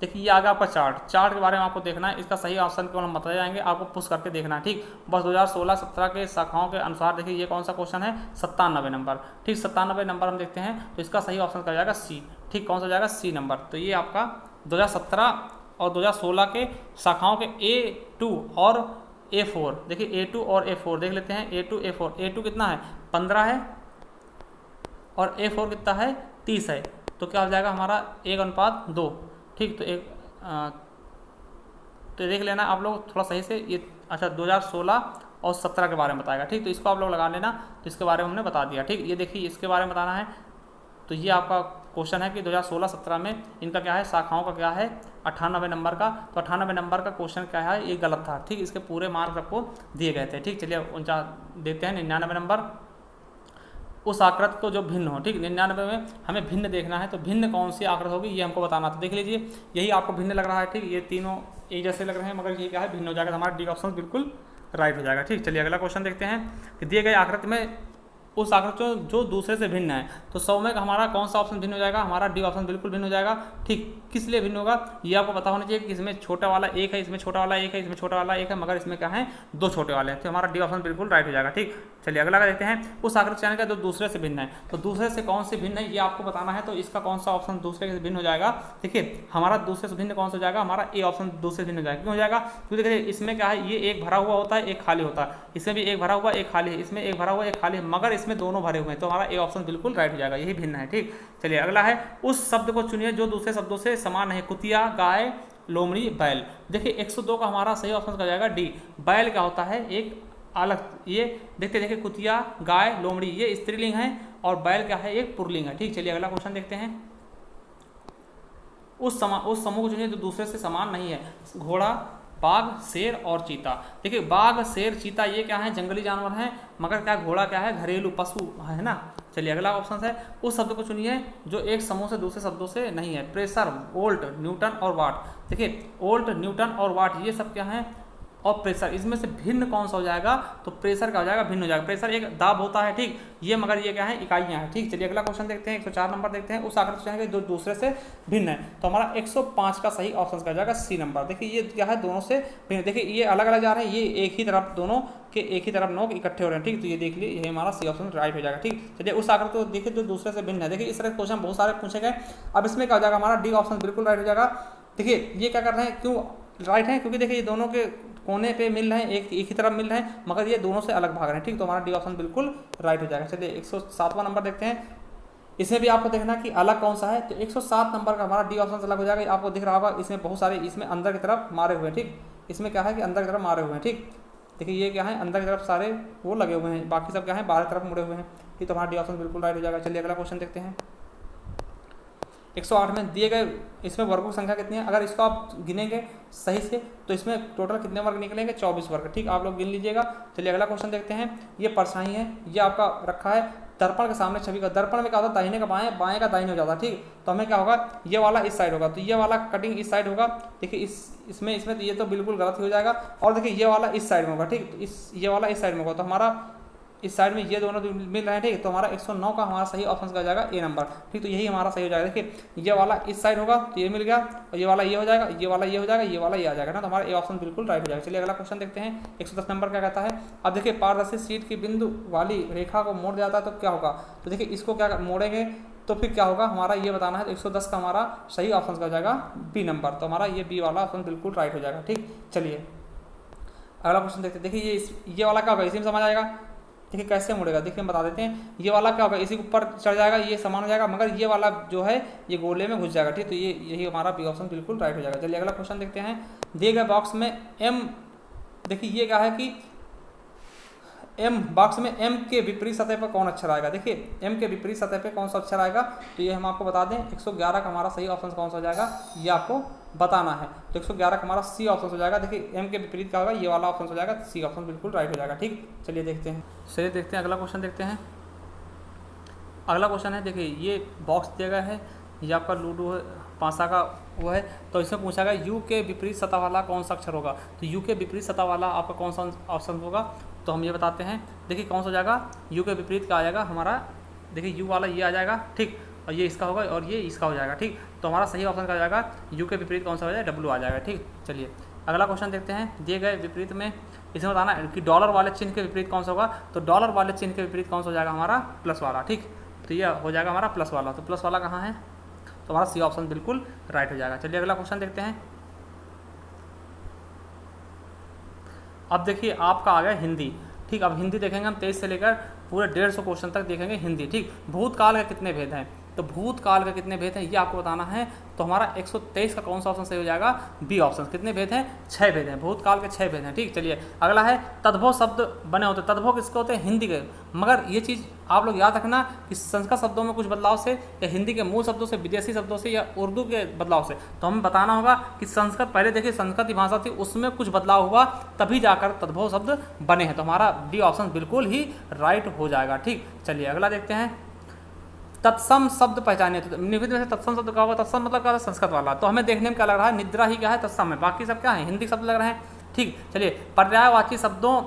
देखिए ये आगे आपका चार्ट के बारे में आपको देखना है, इसका सही ऑप्शन केवल हम बता जाएंगे, आपको पुश करके देखना है। ठीक, बस 2016-17 के शाखाओं के अनुसार देखिए ये कौन सा क्वेश्चन है, 97 नंबर। ठीक, 97 नंबर हम देखते हैं, तो इसका सही ऑप्शन क्या जाएगा, सी। ठीक, कौन सा जाएगा, सी नंबर। तो ये आपका 2017 और 2016 के शाखाओं के A2 और A4, देखिए A2 और A4 देख लेते हैं। A2 A4, A2 कितना है, 15 है, और A4 कितना है, 30 है। तो क्या हो जाएगा हमारा 1:2। ठीक, तो देख लेना आप लोग थोड़ा सही से ये। अच्छा, 2016 और 17 के बारे में बताएगा। ठीक, तो इसको आप लोग लगा लेना, तो इसके बारे में हमने बता दिया। ठीक, ये देखिए इसके बारे में बताना है। तो ये आपका क्वेश्चन है कि 2016-17 में इनका क्या है, शाखाओं का क्या है, 98 नंबर का। तो 98 नंबर का क्वेश्चन क्या है, ये गलत था। ठीक, इसके पूरे मार्क्स आपको दिए गए थे। ठीक, चलिए 49 देखते हैं। 99 नंबर, उस आकृति को जो भिन्न हो। ठीक, 99 में हमें भिन्न देखना है, तो भिन्न कौन सी आकृति होगी ये हमको बताना। तो देख लीजिए यही आपको भिन्न लग रहा है। ठीक, ये तीनों एक जैसे लग रहे हैं, मगर ये क्या है, भिन्न हो जाएगा। तो हमारा डी ऑप्शन बिल्कुल राइट हो जाएगा। ठीक, चलिए अगला क्वेश्चन देखते हैं कि दिए गए आकृति में उस आकृति जो दूसरे से भिन्न है। तो 100 में हमारा कौन सा ऑप्शन भिन्न हो जाएगा, हमारा डी ऑप्शन बिल्कुल भिन्न हो जाएगा। ठीक, किस लिए भिन्न होगा ये आपको पता होना चाहिए कि इसमें छोटा वाला एक है, इसमें छोटा वाला एक है, इसमें छोटा वाला एक है, मगर इसमें क्या है, 2 छोटे वाले हैं। तो हमारा डी ऑप्शन बिल्कुल राइट हो जाएगा। ठीक, चलिए अगला देखते हैं। उस आकृति चयन का जो दूसरे से भिन्न है, तो दूसरे से कौन से भिन्न है ये आपको बताना है। तो इसका कौन सा ऑप्शन दूसरे से भिन्न हो जाएगा, देखिए हमारा दूसरे से भिन्न कौन सा हो जाएगा, हमारा ए ऑप्शन दूसरे से भिन्न हो जाएगा। क्यों हो जाएगा, क्योंकि देखिए इसमें क्या है, ये एक भरा हुआ होता है, एक खाली होता है। इसमें भी एक भरा हुआ एक खाली है, इसमें एक भरा हुआ एक खाली है, मगर इसमें दोनों भरे हुए हैं। तो हमारा ए ऑप्शन बिल्कुल राइट हो जाएगा, यही भिन्न है। ठीक, चलिए अगला है, उस शब्द को चुनिए जो दूसरे शब्दों से समान है। कुतिया, गाय, लोमड़ी, बैल। देखिए 102 का हमारा सही ऑप्शन क्या जाएगा, डी। बैल क्या होता है, एक अलग, ये देखिए कुतिया, गाय, लोमड़ी ये स्त्रीलिंग है, और बैल क्या है, एक पुल्लिंग है। ठीक, चलिए अगला क्वेश्चन देखते हैं। उस समूह को चुनिए जो दूसरे से समान नहीं है। घोड़ा, बाघ, शेर और चीता। देखिए बाघ, शेर, चीता ये क्या है, जंगली जानवर हैं, मगर क्या घोड़ा क्या है, घरेलू पशु है ना। चलिए अगला ऑप्शन है, उस शब्द को चुनिए जो एक समूह से दूसरे शब्दों से नहीं है। प्रेशर, वोल्ट, न्यूटन और वाट। देखिए वोल्ट, न्यूटन और वाट ये सब क्या है, और प्रेशर, इसमें से भिन्न कौन सा हो जाएगा, तो प्रेशर का हो जाएगा, भिन्न हो जाएगा। प्रेशर एक दाब होता है, ठीक, ये मगर ये क्या है, इकाइयाँ हैं, ठीक। चलिए अगला क्वेश्चन देखते हैं, 104 नंबर देखते हैं। उस आकृति है जो दूसरे से भिन्न है, तो हमारा 105 का सही ऑप्शन का जाएगा सी नंबर। देखिए ये क्या है, दोनों से भिन्न। देखिए ये अलग अलग जा रहे हैं, ये एक ही तरफ, दोनों के एक ही तरफ नोक इकट्ठे हो रहे हैं, ठीक। तो ये देख लीजिए, ये हमारा सी ऑप्शन राइट हो जाएगा, ठीक। चलिए उस आकृति को देखिए जो दूसरे से भिन्न है। देखिए इस तरह के क्वेश्चन बहुत सारे पूछे गए। अब इसमें क्या हो जाएगा, हमारा डी ऑप्शन बिल्कुल राइट हो जाएगा। देखिए ये क्या कर रहे हैं, क्यों राइट है, क्योंकि देखिए ये दोनों के कोने पे मिल रहे हैं, एक ही तरफ मिल रहे हैं, मगर ये दोनों से अलग भाग रहे हैं, ठीक। तो हमारा डी ऑप्शन बिल्कुल राइट हो जाएगा। चलिए 107वां नंबर देखते हैं। इसमें भी आपको देखना कि अलग कौन सा है, तो 107 नंबर का हमारा डी ऑप्शन अलग हो जाएगा। आपको दिख रहा होगा इसमें बहुत सारे, इसमें अंदर की तरफ मारे हुए हैं, ठीक। इसमें क्या है कि अंदर की तरफ मारे हुए हैं, ठीक। देखिए ये क्या है, अंदर की तरफ सारे वो लगे हुए हैं, बाकी सब क्या है, बाहर की तरफ मुड़े हुए हैं, ठीक। तो हमारा डी ऑप्शन बिल्कुल राइट हो जाएगा। चलिए अगला क्वेश्चन देखते हैं। 108 में दिए गए इसमें वर्गों की संख्या कितनी है, अगर इसको आप गिनेंगे सही से तो इसमें टोटल कितने वर्ग निकलेंगे, 24 वर्ग, ठीक। आप लोग गिन लीजिएगा। चलिए अगला क्वेश्चन देखते हैं। ये परछाई है, ये आपका रखा है दर्पण के सामने छवि का। दर्पण में क्या होता है, दाहिने का बाएं, बाएं का दाहिने हो जाता है, ठीक। तो हमें क्या होगा, ये वाला इस साइड होगा, तो ये वाला कटिंग इस साइड होगा। देखिए इसमें तो ये तो बिल्कुल गलत हो जाएगा। और देखिए ये वाला इस साइड में होगा, ठीक। तो ये वाला इस साइड में होगा, तो हमारा इस साइड में ये दोनों मिल रहे हैं, ठीक। तो हमारा 109 का हमारा सही ऑप्शन का जाएगा ए नंबर, ठीक। तो यही हमारा सही हो जाएगा। देखिए ये वाला इस साइड होगा तो ये मिल गया, और ये वाला ये हो जाएगा, ये वाला ये हो जाएगा, ये वाला ये आ जाएगा ना। तो हमारा ए ऑप्शन बिल्कुल राइट हो जाएगा। चलिए अगला क्वेश्चन देखते हैं। 110 नंबर क्या कहता है। अब देखिए पारदर्शी शीट की बिंदु वाली रेखा को मोड़ जाता है तो क्या होगा, तो देखिए इसको क्या मोड़ेंगे तो फिर क्या होगा, हमारा ये बताना है। तो 110 का हमारा सही ऑप्शन का जाएगा बी नंबर, तो हमारा ये बी वाला ऑप्शन बिल्कुल राइट हो जाएगा, ठीक। चलिए अगला क्वेश्चन देखते हैं। देखिए ये वाला क्या होगा, इसी में समझ आएगा। देखिए कैसे मुड़ेगा, देखिए हम बता देते हैं। ये वाला क्या होगा, इसी के ऊपर चढ़ जाएगा, ये समान हो जाएगा, मगर ये वाला जो है ये गोले में घुस जाएगा, ठीक। तो यही हमारा बी ऑप्शन बिल्कुल राइट हो जाएगा। चलिए अगला क्वेश्चन देखते हैं। दिए गए बॉक्स में एम, देखिए ये क्या है कि एम बॉक्स में एम के विपरीत सतह पर कौन अक्षर आएगा। देखिए एम के विपरीत सतह पर कौन सा अक्षर आएगा, तो ये हम आपको बता दें। 111 का हमारा सही ऑप्शन कौन सा हो जाएगा, ये आपको बताना है। तो 111 का हमारा सी ऑप्शन हो जाएगा। देखिए एम के विपरीत क्या होगा, ये वाला ऑप्शन हो जाएगा, सी ऑप्शन बिल्कुल राइट हो जाएगा, ठीक। चलिए देखते हैं, चलिए देखते हैं अगला क्वेश्चन देखते हैं। अगला क्वेश्चन है, देखिए ये बॉक्स दिया गया है, ये आपका लूडो है, पासा का वो है। तो इसमें पूछा गया यू के विपरीत सतह वाला कौन सा अक्षर होगा। तो यू के विपरीत सतह वाला आपका कौन सा ऑप्शन होगा, तो हम ये बताते हैं। देखिए कौन सा हो जाएगा, यू के विपरीत क्या आ जाएगा हमारा, देखिए यू वाला ये आ जाएगा, ठीक। और ये इसका होगा और ये इसका हो जाएगा, ठीक। तो हमारा सही ऑप्शन का आ जाएगा यू के विपरीत कौन सा हो जाएगा, डब्ल्यू आ जाएगा, ठीक। चलिए अगला क्वेश्चन देखते हैं। दिए गए विपरीत में इसमें बताना है कि डॉलर वाले चिन्ह के विपरीत कौन सा होगा। तो डॉलर वाले चिन्ह के विपरीत कौन सा हो जाएगा हमारा, प्लस वाला, ठीक। तो ये हो जाएगा हमारा प्लस वाला। तो प्लस वाला कहाँ है, तो हमारा सी ऑप्शन बिल्कुल राइट हो जाएगा। चलिए अगला क्वेश्चन देखते हैं। अब देखिए आपका आ गया हिंदी, ठीक। अब हिंदी देखेंगे हम 23 से लेकर पूरे 150 क्वेश्चन तक देखेंगे हिंदी, ठीक। भूतकाल के कितने भेद हैं, तो भूतकाल के कितने भेद हैं ये आपको बताना है। तो हमारा 123 का कौन सा ऑप्शन सही हो जाएगा, बी ऑप्शन। कितने भेद हैं, 6 भेद हैं, भूतकाल के 6 भेद हैं, ठीक। चलिए अगला है तद्भव शब्द बने होते हैं। तद्भव किसके होते हैं, हिंदी के। मगर ये चीज़ आप लोग याद रखना कि संस्कृत शब्दों में कुछ बदलाव से, या हिंदी के मूल शब्दों से, विदेशी शब्दों से, या उर्दू के बदलाव से, तो हमें बताना होगा कि संस्कृत, पहले देखिए संस्कृत की भाषा थी, उसमें कुछ बदलाव हुआ तभी जाकर तद्भव शब्द बने हैं। तो हमारा डी ऑप्शन बिल्कुल ही राइट हो जाएगा, ठीक। चलिए अगला देखते हैं। तत्सम शब्द पहचानिए। तो निविध में से तत्सम शब्द क्या होगा, तत्सम मतलब क्या है, संस्कृत वाला। तो हमें देखने में क्या लग रहा है, निद्रा ही क्या है, तत्सम है, बाकी सब क्या है, हिंदी शब्द लग रहे हैं, ठीक। चलिए पर्यायवाची शब्दों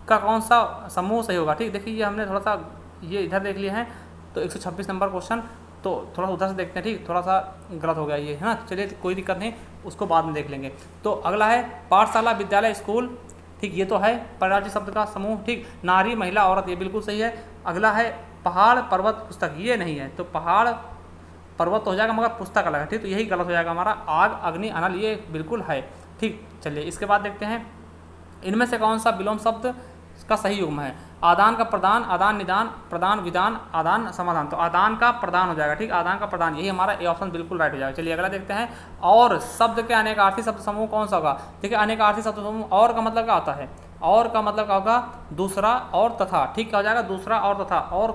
का कौन सा समूह सही होगा, ठीक। देखिए ये हमने थोड़ा सा ये इधर देख लिया है, तो 126 नंबर क्वेश्चन, तो थोड़ा उधर से देखते हैं, ठीक। थोड़ा सा गलत हो गया ये, है ना। चलिए कोई दिक्कत नहीं, उसको बाद में देख लेंगे। तो अगला है पाठशाला, विद्यालय, स्कूल, ठीक। ये तो है पर्यायवाची शब्द का समूह, ठीक। नारी, महिला, औरत, ये बिल्कुल सही है। अगला है पहाड़, पर्वत, पुस्तक, ये नहीं है। तो पहाड़ पर्वत हो जाएगा, मगर पुस्तक अलग है, ठीक। तो यही गलत हो जाएगा हमारा। आग, अग्नि, अनल, ये बिल्कुल है, ठीक। चलिए इसके बाद देखते हैं इनमें से कौन सा विलोम शब्द का सही युग्म है। आदान का प्रदान, आदान निदान, प्रदान विधान, आदान समाधान। तो आदान का प्रदान हो जाएगा, ठीक। आदान का प्रदान, यही हमारा ए ऑप्शन बिल्कुल राइट हो जाएगा। चलिए अगला देखते हैं। और शब्द के अनेकार्थी शब्द समूह कौन सा होगा। देखिए अनेकार्थी शब्द समूह, और का मतलब क्या आता है, और का मतलब क्या होगा, दूसरा और तथा, ठीक। क्या हो जाएगा, दूसरा और तथा। और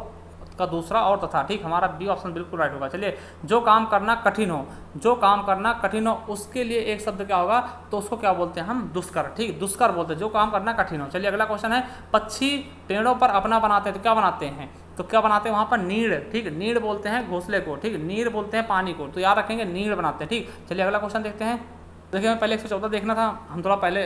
का दूसरा और तथा, ठीक, हमारा बी ऑप्शन बिल्कुल राइट होगा। चलिए, जो काम करना कठिन हो, जो काम करना कठिन हो उसके लिए एक शब्द क्या होगा, तो उसको क्या बोलते हैं हम, दुष्कर, ठीक, दुष्कर बोलते हैं जो काम करना कठिन हो। चलिए अगला क्वेश्चन है, पक्षी पेड़ों पर अपना बनाते हैं तो क्या बनाते हैं, तो क्या बनाते हैं वहाँ पर, नीड़, ठीक, नीड़ बोलते हैं घोंसले को, ठीक, नीड़ बोलते हैं पानी को, तो याद रखेंगे नीड़ बनाते हैं, ठीक। चलिए अगला क्वेश्चन देखते हैं। देखिए हमें पहले 114 देखना था, हम थोड़ा पहले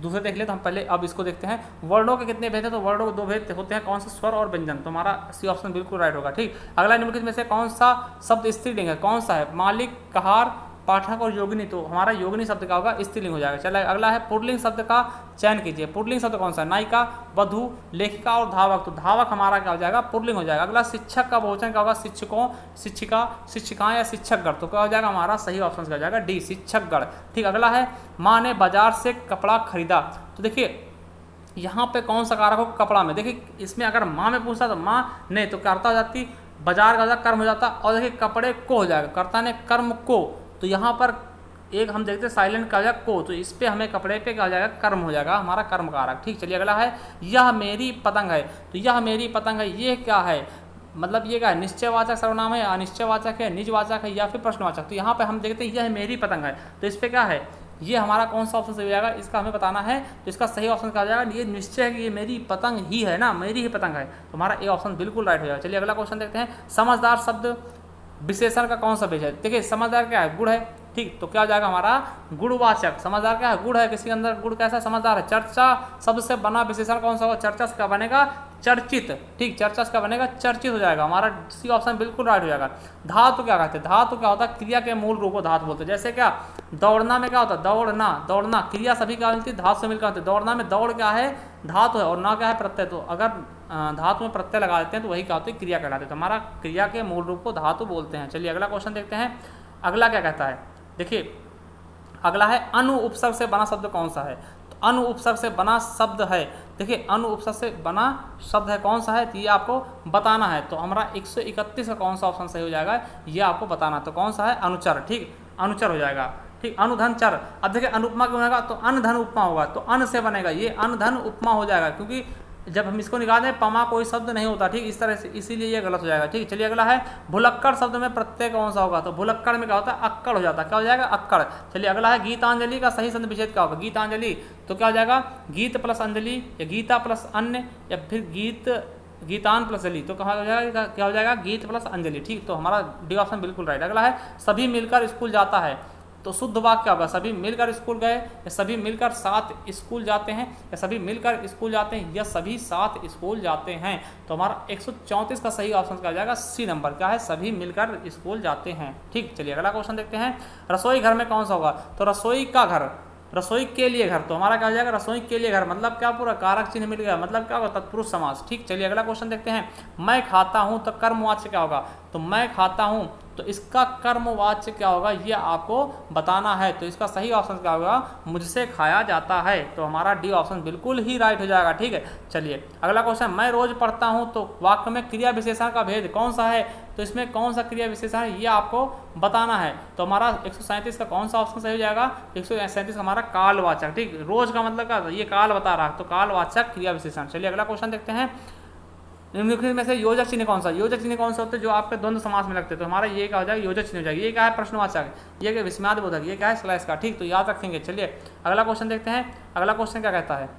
दूसरे देख लिए, तो हम पहले अब इसको देखते हैं। वर्णों के कितने भेद हैं, तो वर्णों के 2 भेद होते हैं, कौन सा, स्वर और व्यंजन, तो हमारा सी ऑप्शन बिल्कुल राइट होगा, ठीक। अगला निम्नलिखित में से कौन सा शब्द स्त्रीलिंग है, कौन सा है, मालिक, कहार, पाठक और योगिनी, तो हमारा योगिनी शब्द का होगा स्त्रीलिंग हो जाएगा। चलिए अगला है, पुल्लिंग शब्द का चयन कीजिए। पुल्लिंग शब्द कौन सा है, नायिका, वधू, लेखिका और धावक, तो धावक हमारा क्या हो जाएगा, पुल्लिंग हो जाएगा। अगला शिक्षक का बहुवचन क्या होगा, शिक्षकों, शिक्षिका, शिक्षिकाएं या शिक्षकगण, तो क्या हो जाएगा हमारा सही ऑप्शन क्या हो जाएगा, डी, शिक्षकगण, ठीक। अगला है, माँ ने बाजार से कपड़ा खरीदा, तो देखिए यहाँ पे कौन सा कारक हो, कपड़ा में, देखिए इसमें अगर माँ में पूछता तो माँ ने, तो कर्ता हो जाती, बाजार का कर्म हो जाता, और देखिए कपड़े को हो जाएगा, कर्ता ने कर्म को, तो यहाँ पर एक हम देखते हैं साइलेंट का हो जाएगा को, तो इस पे हमें कपड़े पे क्या हो जाएगा, कर्म हो जाएगा हमारा कर्म कारक, ठीक। चलिए अगला है, यह मेरी पतंग है, तो यह मेरी पतंग है, ये क्या है, मतलब ये क्या है, निश्चयवाचक सर्वनाम है, अनिश्चयवाचक है, निजवाचक है या फिर प्रश्नवाचक, तो यहाँ पे हम देखते हैं यह मेरी पतंग है, तो इस पे क्या है, ये हमारा कौन सा ऑप्शन सही हो जाएगा, इसका हमें बताना है, तो इसका सही ऑप्शन क्या हो जाएगा, ये निश्चय है कि ये मेरी पतंग ही है ना, मेरी ही पतंग है, तो हमारा ए ऑप्शन बिल्कुल राइट हो जाएगा। चलिए अगला क्वेश्चन देखते हैं, समझदार शब्द विशेषण का कौन सा पेज है, देखिए समझदार क्या है, गुण है, ठीक, तो क्या हो जाएगा हमारा गुणवाचक, समझदार क्या है, गुण है, किसी के अंदर गुण कैसा समझदार है। चर्चा शब्द से बना विशेषण कौन सा होगा, चर्चा से क्या बनेगा, चर्चित, ठीक, चर्चा से क्या बनेगा, चर्चित हो जाएगा, हमारा सी ऑप्शन बिल्कुल राइट हो जाएगा। धातु क्या कहते हैं, धातु क्या होता है, क्रिया के मूल रूप को धातु बोलते हैं, जैसे क्या दौड़ना में क्या होता है, दौड़ना, दौड़ना क्रिया सभी क्या मिलती है, धातु से मिलकर होती है, दौड़ना में दौड़ क्या है, धातु है, और ना क्या है, प्रत्यय, तो अगर धातु में प्रत्यय लगा देते हैं तो वही क्या होती है, क्रिया कहलाती है, तो हमारा क्रिया के मूल रूप को धातु बोलते हैं। चलिए अगला क्वेश्चन देखते हैं। अगला क्या कहता है, देखिए अगला है, अनु उपसर्ग से बना शब्द कौन सा है, तो अनु उपसर्ग से बना शब्द है, देखिए अनु उपसर्ग से बना शब्द है कौन सा है, तो ये आपको बताना है, तो हमारा 131 का कौन सा ऑप्शन सही हो जाएगा, ये आपको बताना, तो कौन सा है, अनुचर, ठीक, अनुचर हो जाएगा, ठीक। अनुधन चर, अब देखिए अनुपमा क्यों बनेगा, तो अनधन उपमा होगा, तो अन से बनेगा, ये अनधन उपमा हो जाएगा, क्योंकि जब हम इसको निकाल दें पमा कोई शब्द नहीं होता, ठीक, इस तरह से, इसीलिए ये गलत हो जाएगा, ठीक। चलिए अगला है, भुलक्कड़ शब्द में प्रत्यय कौन सा होगा, तो भुलक्कड़ में क्या होता है, अक्कड़ हो जाता है, क्या हो जाएगा, अक्कड़। चलिए अगला है, गीतांजलि का सही संधि विच्छेद क्या होगा, गीतांजलि, तो क्या हो जाएगा, गीत प्लस अंजलि या गीता प्लस अन्य या फिर गीतान प्लस जली, तो कहाँ हो जाएगा, क्या हो जाएगा, गीत प्लस अंजलि, ठीक, तो हमारा डी ऑप्शन बिल्कुल राइट। अगला है, सभी मिलकर स्कूल जाता है, तो शुद्ध वाक्य क्या होगा, सभी मिलकर स्कूल गए या सभी मिलकर साथ स्कूल जाते हैं या सभी मिलकर स्कूल जाते हैं या सभी साथ स्कूल जाते हैं, तो हमारा 134 का सही ऑप्शन क्या हो जाएगा, सी नंबर, क्या है, सभी मिलकर स्कूल जाते हैं, ठीक। चलिए अगला क्वेश्चन देखते हैं, रसोई घर में कौन सा होगा, तो रसोई का घर, रसोई के लिए घर, तो हमारा क्या हो जाएगा, रसोई के लिए घर, मतलब क्या पूरा कारक चिन्ह मिल गया, मतलब क्या होगा, तत्पुरुष समास, ठीक। चलिए अगला क्वेश्चन देखते हैं, मैं खाता हूं तो कर्मवाच्य क्या होगा, तो मैं खाता हूं तो इसका कर्मवाच्य क्या होगा, ये आपको बताना है, तो इसका सही ऑप्शन क्या होगा, मुझसे खाया जाता है, तो हमारा डी ऑप्शन बिल्कुल ही राइट हो जाएगा, ठीक है। चलिए अगला क्वेश्चन, मैं रोज पढ़ता हूं तो वाक्य में क्रिया विशेषण का भेद कौन सा है, तो इसमें कौन सा क्रिया विशेषण है ये आपको बताना है, तो हमारा 137 का कौन सा ऑप्शन सही हो जाएगा, 137 हमारा कालवाचक, ठीक, रोज का मतलब क्या, ये काल बता रहा है, तो कालवाचक क्रिया विशेषण। चलिए अगला क्वेश्चन देखते हैं, निम्नलिखित में से योजक चिन्ह कौन सा, योजक चिन्ह कौन सा होते हैं जो आपके द्वंद्व समास में लगते हैं, तो हमारा ये क्या हो जाएगा, योजक चिन्ह हो जाएगा, ये क्या है, प्रश्नवाचक, ये क्या विस्मयादि बोधक, ये क्या है, स्लैश का, ठीक, तो याद रखेंगे। चलिए अगला क्वेश्चन देखते हैं, अगला क्वेश्चन क्या कहता है,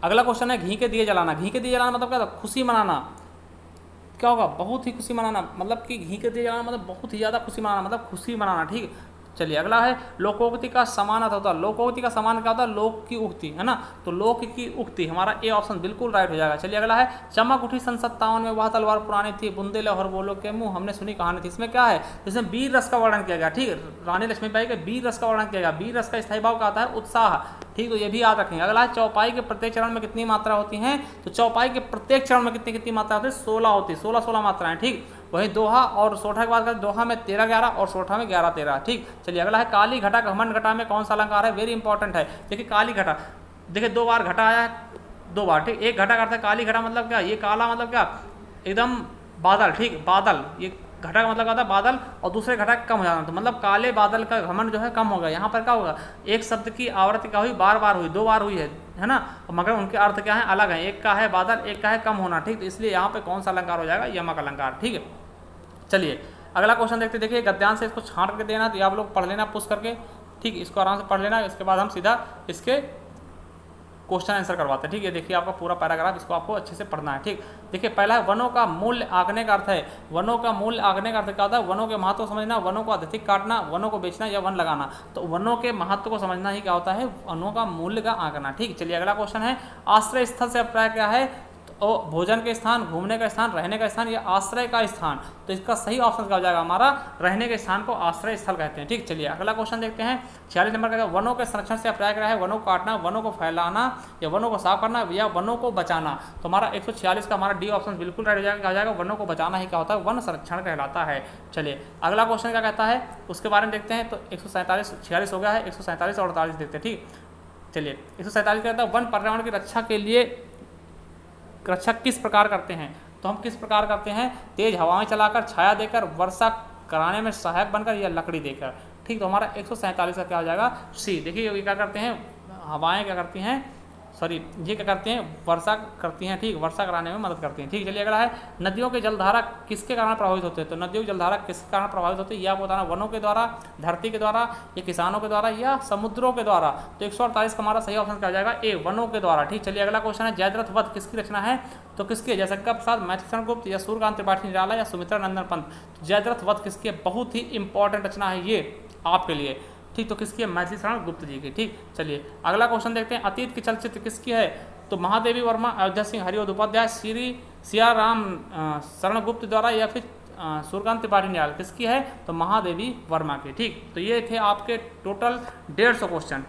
अगला क्वेश्चन है, घी के दिए जलाना, घी के दिए जलाना मतलब क्या, खुशी मनाना, क्या होगा, बहुत ही खुशी मनाना, मतलब कि घी के दिए जलाना मतलब बहुत ही ज़्यादा खुशी मनाना, मतलब खुशी मनाना, ठीक। चलिए अगला है, लोकोक्ति का समान अर्थ होता है, लोकोक्ति का समान क्या होता है, लोक की उक्ति, है ना, तो लोक की उक्ति, हमारा ए ऑप्शन बिल्कुल राइट हो जाएगा। चलिए अगला है, चमक उठी सन 57 में वह तलवार पुरानी थी, बुंदे लहर बोलो के मुंह हमने सुनी कहानी थी, इसमें क्या है, इसमें वीर रस का वर्णन किया गया, ठीक, रानी लक्ष्मीबाई के वीर रस का वर्णन किया गया, वीर रस का स्थायी भाव क्या आता है, उत्साह, ठीक, तो ये भी याद रखेंगे। अगला है, चौपाई के प्रत्येक चरण में कितनी मात्रा होती हैं, तो चौपाई के प्रत्येक चरण में कितनी मात्रा होती है, 16 होती है, 16 मात्राएं, ठीक। वहीं दोहा और सोठा की बात करें, दोहा में 13-11 और सोठा में 11-13, ठीक। चलिए अगला है, काली घटा घमंड घटा में कौन सा अलंकार है, वेरी इंपॉर्टेंट है। देखिए काली घटा, देखिए 2 बार घटा आया है, 2 बार, ठीक, एक घटा करता है, काली घटा मतलब क्या, ये काला मतलब क्या, एकदम बादल, ठीक, बादल, ये घटा का मतलब क्या होता है बादल, और दूसरे घटा कम हो जाना, तो मतलब काले बादल का घमंड जो है कम होगा। यहाँ पर क्या होगा, एक शब्द की आवृत्ति क्या हुई, बार बार हुई, 2 बार हुई है ना, मगर उनके अर्थ क्या है, अलग है, एक का है बादल, एक का है कम होना, ठीक। तो इसलिए यहाँ पे कौन सा अलंकार हो जाएगा, यमक अलंकार, ठीक है। चलिए अगला क्वेश्चन देखते, देखिए गद्यांश से इसको छांट करके देना, तो आप लोग पढ़ लेना पुश करके, ठीक, इसको आराम से पढ़ लेना, इसके बाद हम सीधा इसके क्वेश्चन आंसर करवाते हैं, ठीक है। देखिए आपका पूरा पैराग्राफ, इसको आपको अच्छे से पढ़ना है, ठीक। देखिए पहला है वनों का मूल्य आंकने का अर्थ है, वनों का मूल्य आंकने का अर्थ क्या होता है, वनों के महत्व को समझना, वनों को अधिक काटना, वनों को बेचना या वन लगाना। तो वनों के महत्व को समझना ही क्या होता है, वनों का मूल्य का आंकना, ठीक। चलिए अगला क्वेश्चन है, आश्रय स्थल से अभिप्राय क्या है, तो भोजन के स्थान, घूमने का स्थान, रहने का स्थान या आश्रय का स्थान। तो इसका सही ऑप्शन क्या हो जाएगा हमारा, रहने के स्थान को आश्रय स्थल कहते हैं, ठीक। चलिए अगला क्वेश्चन देखते हैं, 46 नंबर का, वनों के संरक्षण से अभिप्राय क्या है, वनों को काटना, वनों को फैलाना या वनों को साफ करना या वनों को बचाना। तो हमारा 146 का हमारा डी ऑप्शन बिल्कुल राइट हो जाएगा, क्या हो जाएगा, वनों को बचाना ही क्या होता है, वन संरक्षण कहलाता है। चलिए अगला क्वेश्चन क्या कहता है, उसके बारे में देखते हैं। तो 147 46 हो गया है, 147 और 48 देखते हैं, ठीक। चलिए 147 कहता है, वन पर्यावरण की रक्षा के लिए रक्षा किस प्रकार करते हैं। तो हम किस प्रकार करते हैं, तेज हवाएं चलाकर, छाया देकर, वर्षा कराने में सहायक बनकर या लकड़ी देकर, ठीक। तो हमारा 147 का क्या हो जाएगा, सी। देखिए ये क्या करते हैं, हवाएं क्या करती हैं, सॉरी ये क्या करते हैं, वर्षा करती हैं, ठीक, वर्षा कराने में मदद करती हैं, ठीक। चलिए अगला है, नदियों की जलधारा किसके कारण प्रभावित होते हैं। तो नदियों की जलधारा किसके कारण प्रभावित होती है, यह आपको बताना, वनों के द्वारा, धरती के द्वारा या किसानों के द्वारा या समुद्रों के द्वारा। तो 148 का हमारा सही ऑप्शन क्या हो जाएगा, ए, वनों के द्वारा, ठीक। चलिए अगला क्वेश्चन है, जयद्रथ वध किसकी रचना है। तो किसकी, जयशंकर प्रसाद, मैथिली गुप्त या सूर्यकांत त्रिपाठी निराला या सुमित्रा नंदन पंत। तो जयद्रथ वध किसकी, बहुत ही इंपॉर्टेंट रचना है ये आपके लिए, ठीक। तो किसकी है, मैथिली शरण गुप्त जी की, ठीक। चलिए अगला क्वेश्चन देखते हैं, अतीत की चलचित्र किसकी है। तो महादेवी वर्मा, अयोध्या सिंह हरिओद उपाध्याय, श्री सिया राम शरण गुप्त द्वारा या फिर सूर्यकांत त्रिपाठी निराला, किसकी है, तो महादेवी वर्मा की, ठीक। तो ये थे आपके टोटल 150 क्वेश्चन,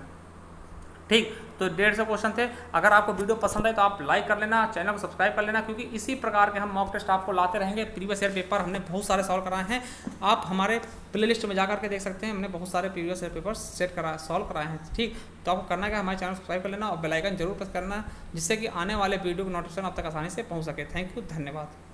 ठीक। तो 150 क्वेश्चन थे। अगर आपको वीडियो पसंद है तो आप लाइक कर लेना, चैनल को सब्सक्राइब कर लेना, क्योंकि इसी प्रकार के हम मॉक टेस्ट आपको लाते रहेंगे। प्रीवियस ईयर पेपर हमने बहुत सारे सॉल्व कराए हैं, आप हमारे प्लेलिस्ट में जाकर के देख सकते हैं, हमने बहुत सारे प्रीवियस ईयर पेपर सॉल्व कराए हैं, ठीक। तो आपको करना क्या, हमारे चैनल को सब्सक्राइब कर लेना और बेल आइकन जरूर प्रेस करना, जिससे कि आने वाले वीडियो की नोटिफिकेशन आप तक आसानी से पहुँच सके। थैंक यू, धन्यवाद।